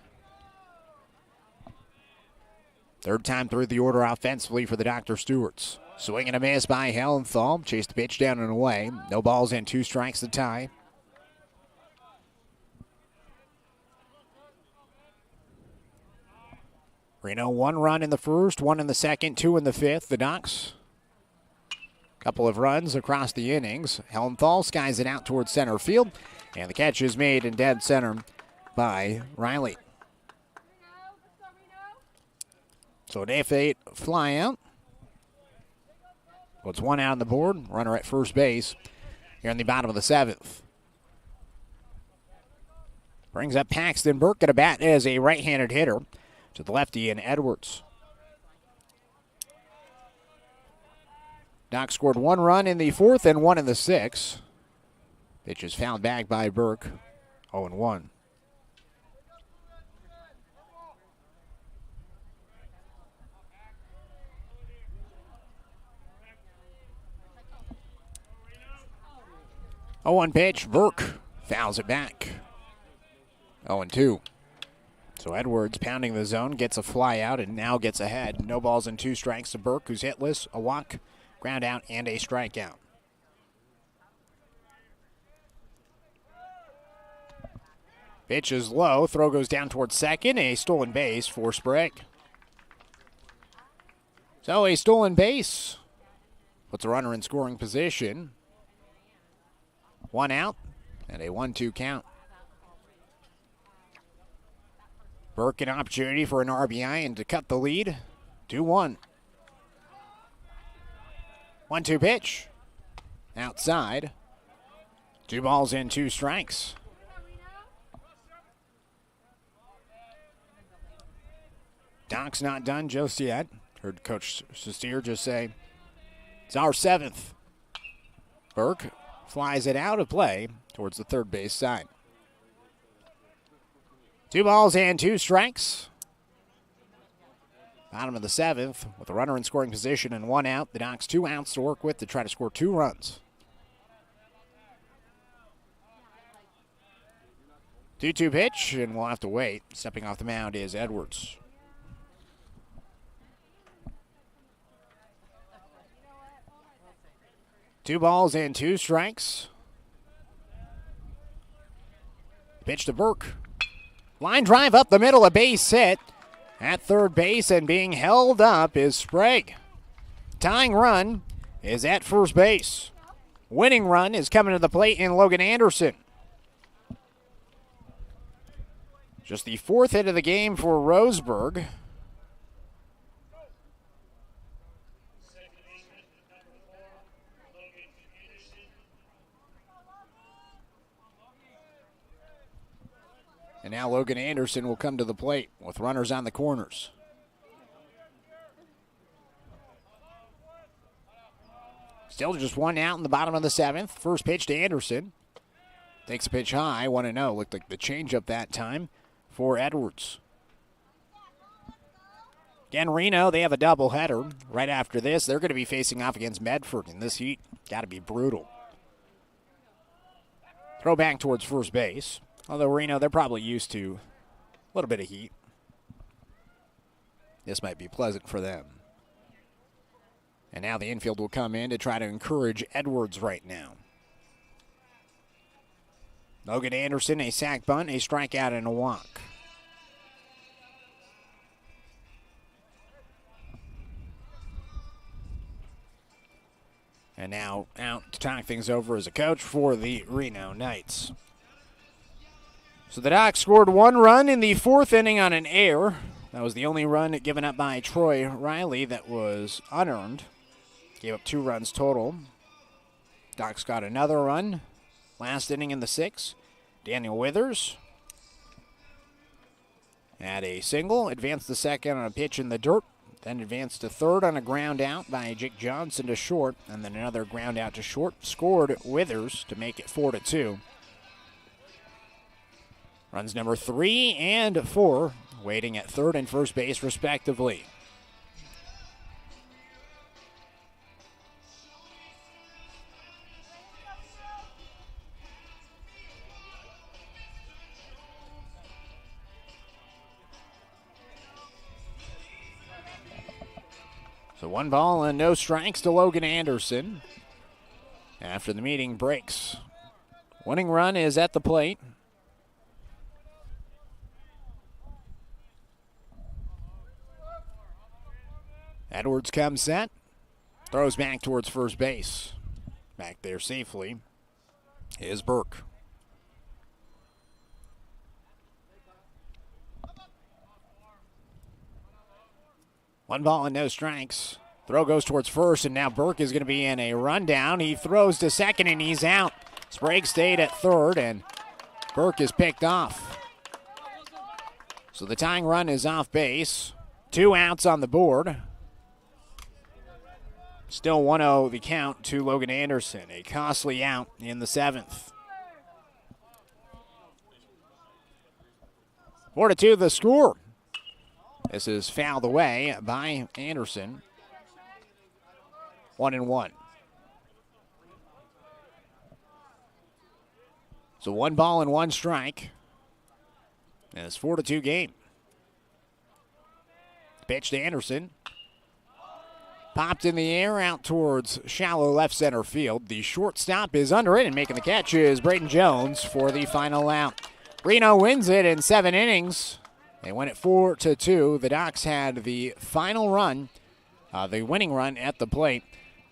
Third time through the order offensively for the Dr. Stewarts. Swing and a miss by Hellenthal. Chased the pitch down and away. No balls and 2 strikes to tie. Reno 1 run in the first, 1 in the second, 2 in the fifth. The Docs, couple of runs across the innings. Hellenthal skies it out towards center field, and the catch is made in dead center by Riley. So an F8 fly out. Puts 1 out on the board. Runner at first base here in the bottom of the seventh. Brings up Paxton Burke at a bat as a right-handed hitter to the lefty in Edwards. Doc scored 1 run in the fourth and 1 in the sixth. Pitch is fouled back by Burke, 0-1. Oh, 1 pitch, Burke fouls it back. 0-2. So Edwards pounding the zone, gets a fly out, and now gets ahead. No balls and 2 strikes to Burke, who's hitless, a walk, ground out, and a strikeout. Pitch is low, throw goes down towards second, a stolen base for Sprague. So a stolen base puts a runner in scoring position. 1 out, and a 1-2 count. Burke an opportunity for an RBI and to cut the lead, 2-1. 1-2 pitch. Outside. 2 balls and 2 strikes. Doc's not done just yet. Heard Coach Sestier just say, it's our 7th. Burke flies it out of play towards the third base side. 2 balls and 2 strikes. Bottom of the 7th with a runner in scoring position and 1 out. The Docs 2 outs to work with to try to score 2 runs. 2-2 pitch, and we'll have to wait. Stepping off the mound is Edwards. Two balls and 2 strikes. Pitch to Burke. Line drive up the middle, a base hit. At third base and being held up is Sprague. Tying run is at first base. Winning run is coming to the plate in Logan Anderson. Just the 4th hit of the game for Roseburg. And now Logan Anderson will come to the plate with runners on the corners. Still just 1 out in the bottom of the 7th. First pitch to Anderson. Takes a pitch high, 1-0. Looked like the changeup that time for Edwards. Again, Reno, they have a doubleheader. Right after this, they're going to be facing off against Medford in this heat. Got to be brutal. Throw back towards first base. Although Reno, they're probably used to a little bit of heat. This might be pleasant for them. And now the infield will come in to try to encourage Edwards right now. Logan Anderson, a sac bunt, a strikeout, and a walk. And now out to talk things over as a coach for the Reno Knights. So the Docs scored 1 run in the 4th inning on an error. That was the only run given up by Troy Riley that was unearned. Gave up 2 runs total. Docs got another run last inning in the 6th. Daniel Withers had a single, advanced to second on a pitch in the dirt, then advanced to third on a ground out by Jake Johnson to short, and then another ground out to short. Scored Withers to make it 4-2. Runs number 3 and 4, waiting at third and first base respectively. So 1 ball and no strikes to Logan Anderson after the meeting breaks. Winning run is at the plate. Edwards comes set, throws back towards first base. Back there safely is Burke. One ball and no strikes. Throw goes towards first, and now Burke is going to be in a rundown. He throws to second, and he's out. Sprague stayed at third, and Burke is picked off. So the tying run is off base. 2 outs on the board. Still 1-0 the count to Logan Anderson. A costly out in the 7th. 4-2 the score. This is fouled away by Anderson. 1-1. So 1 ball and 1 strike. And it's 4-2 game. Pitch to Anderson. Popped in the air out towards shallow left center field. The shortstop is under it, and making the catch is Braden Jones for the final out. Reno wins it in 7 innings. They win it 4-2. The Docs had the final run, the winning run at the plate,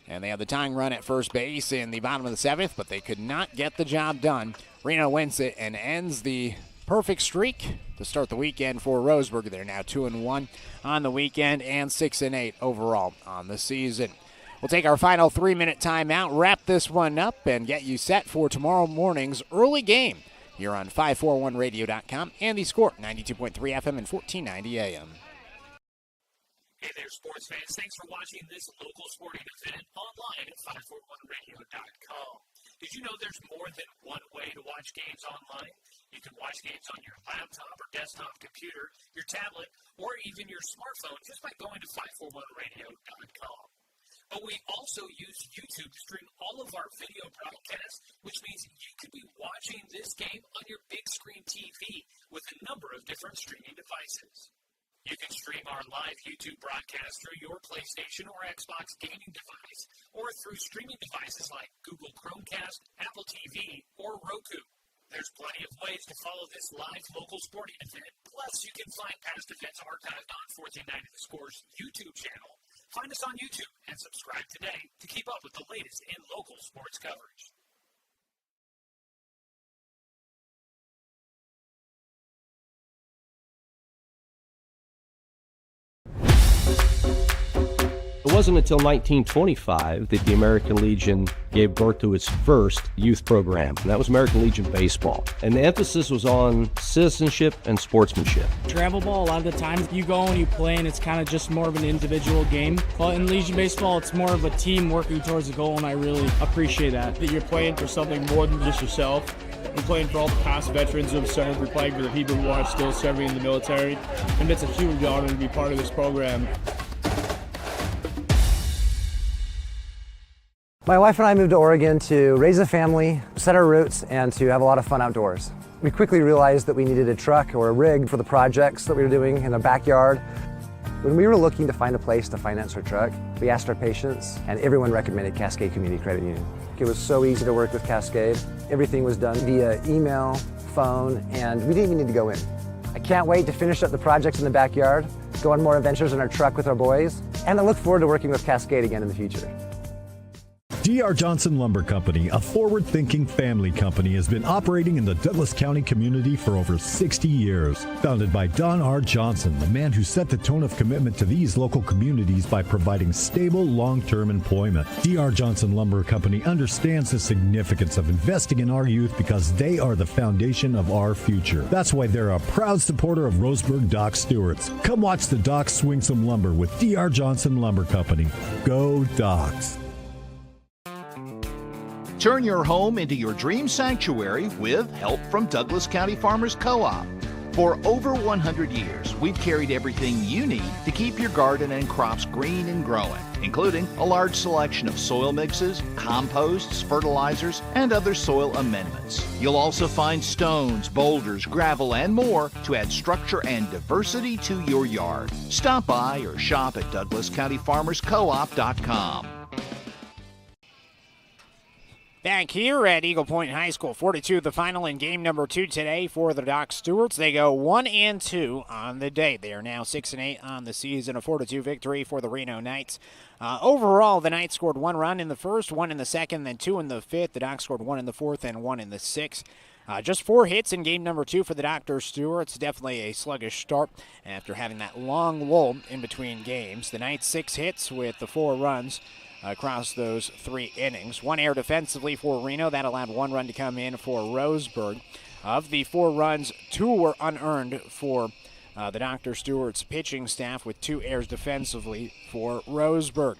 and they had the tying run at first base in the bottom of the 7th, but they could not get the job done. Reno wins it and ends the perfect streak to start the weekend for Roseburg. They're now 2-1 on the weekend and 6-8 overall on the season. We'll take our final 3-minute timeout, wrap this one up, and get you set for tomorrow morning's early game here on 541radio.com and the Score, 92.3 FM and 1490 AM. Hey there, sports fans. Thanks for watching this local sporting event online at 541radio.com. Did you know there's more than one way to watch games online? You can watch games on your laptop or desktop computer, your tablet, or even your smartphone just by going to 541radio.com. But we also use YouTube to stream all of our video broadcasts, which means you could be watching this game on your big screen TV with a number of different streaming devices. You can stream our live YouTube broadcast through your PlayStation or Xbox gaming device, or through streaming devices like Google Chromecast, Apple TV, or Roku. There's plenty of ways to follow this live local sporting event. Plus, you can find past events archived on 1490 The Score's YouTube channel. Find us on YouTube and subscribe today to keep up with the latest in local sports coverage. It wasn't until 1925 that the American Legion gave birth to its first youth program, and that was American Legion Baseball. And the emphasis was on citizenship and sportsmanship. Travel ball, a lot of the times you go and you play and it's kind of just more of an individual game. But in Legion Baseball, it's more of a team working towards a goal, and I really appreciate that. That you're playing for something more than just yourself. You're playing for all the past veterans who have served. You're playing for the people who are still serving in the military. And it's a huge honor to be part of this program. My wife and I moved to Oregon to raise a family, set our roots, and to have a lot of fun outdoors. We quickly realized that we needed a truck or a rig for the projects that we were doing in the backyard. When we were looking to find a place to finance our truck, we asked our patients, and everyone recommended Cascade Community Credit Union. It was so easy to work with Cascade. Everything was done via email, phone, and we didn't even need to go in. I can't wait to finish up the projects in the backyard, go on more adventures in our truck with our boys, and I look forward to working with Cascade again in the future. D.R. Johnson Lumber Company, a forward-thinking family company, has been operating in the Douglas County community for over 60 years. Founded by Don R. Johnson, the man who set the tone of commitment to these local communities by providing stable, long-term employment. D.R. Johnson Lumber Company understands the significance of investing in our youth because they are the foundation of our future. That's why they're a proud supporter of Roseburg Doc Stewart's. Come watch the Docs swing some lumber with D.R. Johnson Lumber Company. Go Docs! Turn your home into your dream sanctuary with help from Douglas County Farmers Co-op. For over 100 years, we've carried everything you need to keep your garden and crops green and growing, including a large selection of soil mixes, composts, fertilizers, and other soil amendments. You'll also find stones, boulders, gravel, and more to add structure and diversity to your yard. Stop by or shop at DouglasCountyFarmersCoop.com. Back here at Eagle Point High School, 42 the final in game number 2 today for the Doc Stewarts. They go 1-2 on the day. They are now 6-8 on the season, a 4-2 victory for the Reno Knights. Overall, the Knights scored 1 run in the first, 1 in the second, then 2 in the fifth. The Docs scored 1 in the fourth and 1 in the sixth. Just 4 hits in game number 2 for the Dr. Stewarts. Definitely a sluggish start after having that long lull in between games. The Knights 6 hits with the 4 runs across those 3 innings. 1 error defensively for Reno. That allowed 1 run to come in for Roseburg. Of the 4 runs, 2 were unearned for the Dr. Stewart's pitching staff, with 2 errors defensively for Roseburg.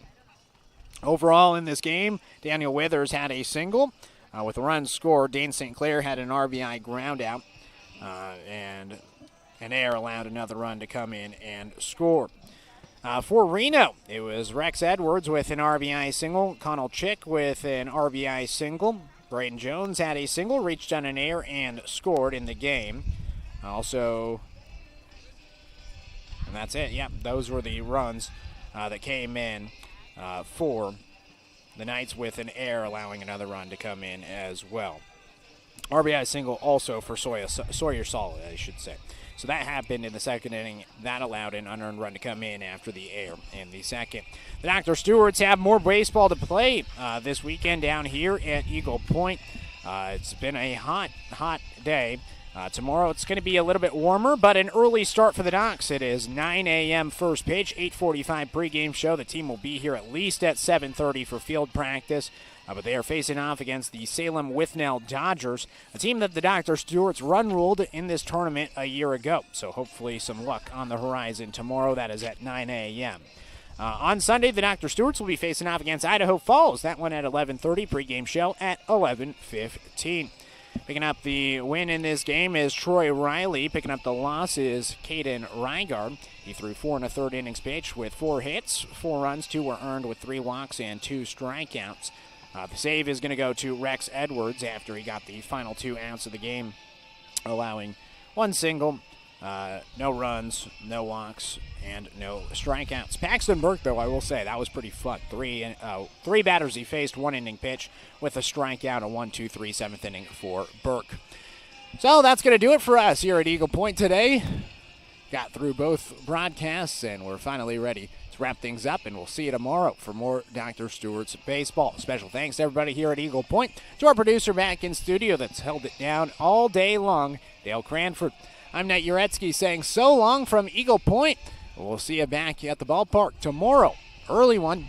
Overall in this game, Daniel Withers had a single. With a run scored, Dane St. Clair had an RBI ground out, and an error allowed another run to come in and score. For Reno, it was Rex Edwards with an RBI single, Connell Chick with an RBI single, Braden Jones had a single, reached on an error, and scored in the game. Also, and that's it. Yep, those were the runs that came in for the Knights, with an error allowing another run to come in as well. RBI single also for Sawyer Solid, I should say. So that happened in the second inning. That allowed an unearned run to come in after the error in the second. The Dr. Stewarts have more baseball to play this weekend down here at Eagle Point. It's been a hot day. Tomorrow it's going to be a little bit warmer, but an early start for the Docs. It is 9 a.m. first pitch, 8:45 pregame show. The team will be here at least at 7:30 for field practice. But they are facing off against the Salem Withnell Dodgers, a team that the Dr. Stewart's run ruled in this tournament a year ago. So hopefully some luck on the horizon tomorrow. That is at 9 a.m. On Sunday, the Dr. Stewarts will be facing off against Idaho Falls. That one at 11:30, pregame show at 11:15. Picking up the win in this game is Troy Riley. Picking up the loss is Caden Rygaard. He threw 4 1/3 innings pitch with 4 hits, 4 runs, 2 were earned with 3 walks and 2 strikeouts. The save is going to go to Rex Edwards after he got the final 2 outs of the game, allowing 1 single, no runs, no walks, and no strikeouts. Paxton Burke, though, I will say, that was pretty fun. 3 batters he faced, 1 inning pitch with a strikeout, a 1-2-3 7th inning for Burke. So that's going to do it for us here at Eagle Point today. Got through both broadcasts, and we're finally ready to wrap things up, and we'll see you tomorrow for more Dr. Stewart's baseball. Special thanks to everybody here at Eagle Point, to our producer back in studio that's held it down all day long, Dale Cranford. I'm Nate Jarecki saying so long from Eagle Point. We'll see you back at the ballpark tomorrow. Early one.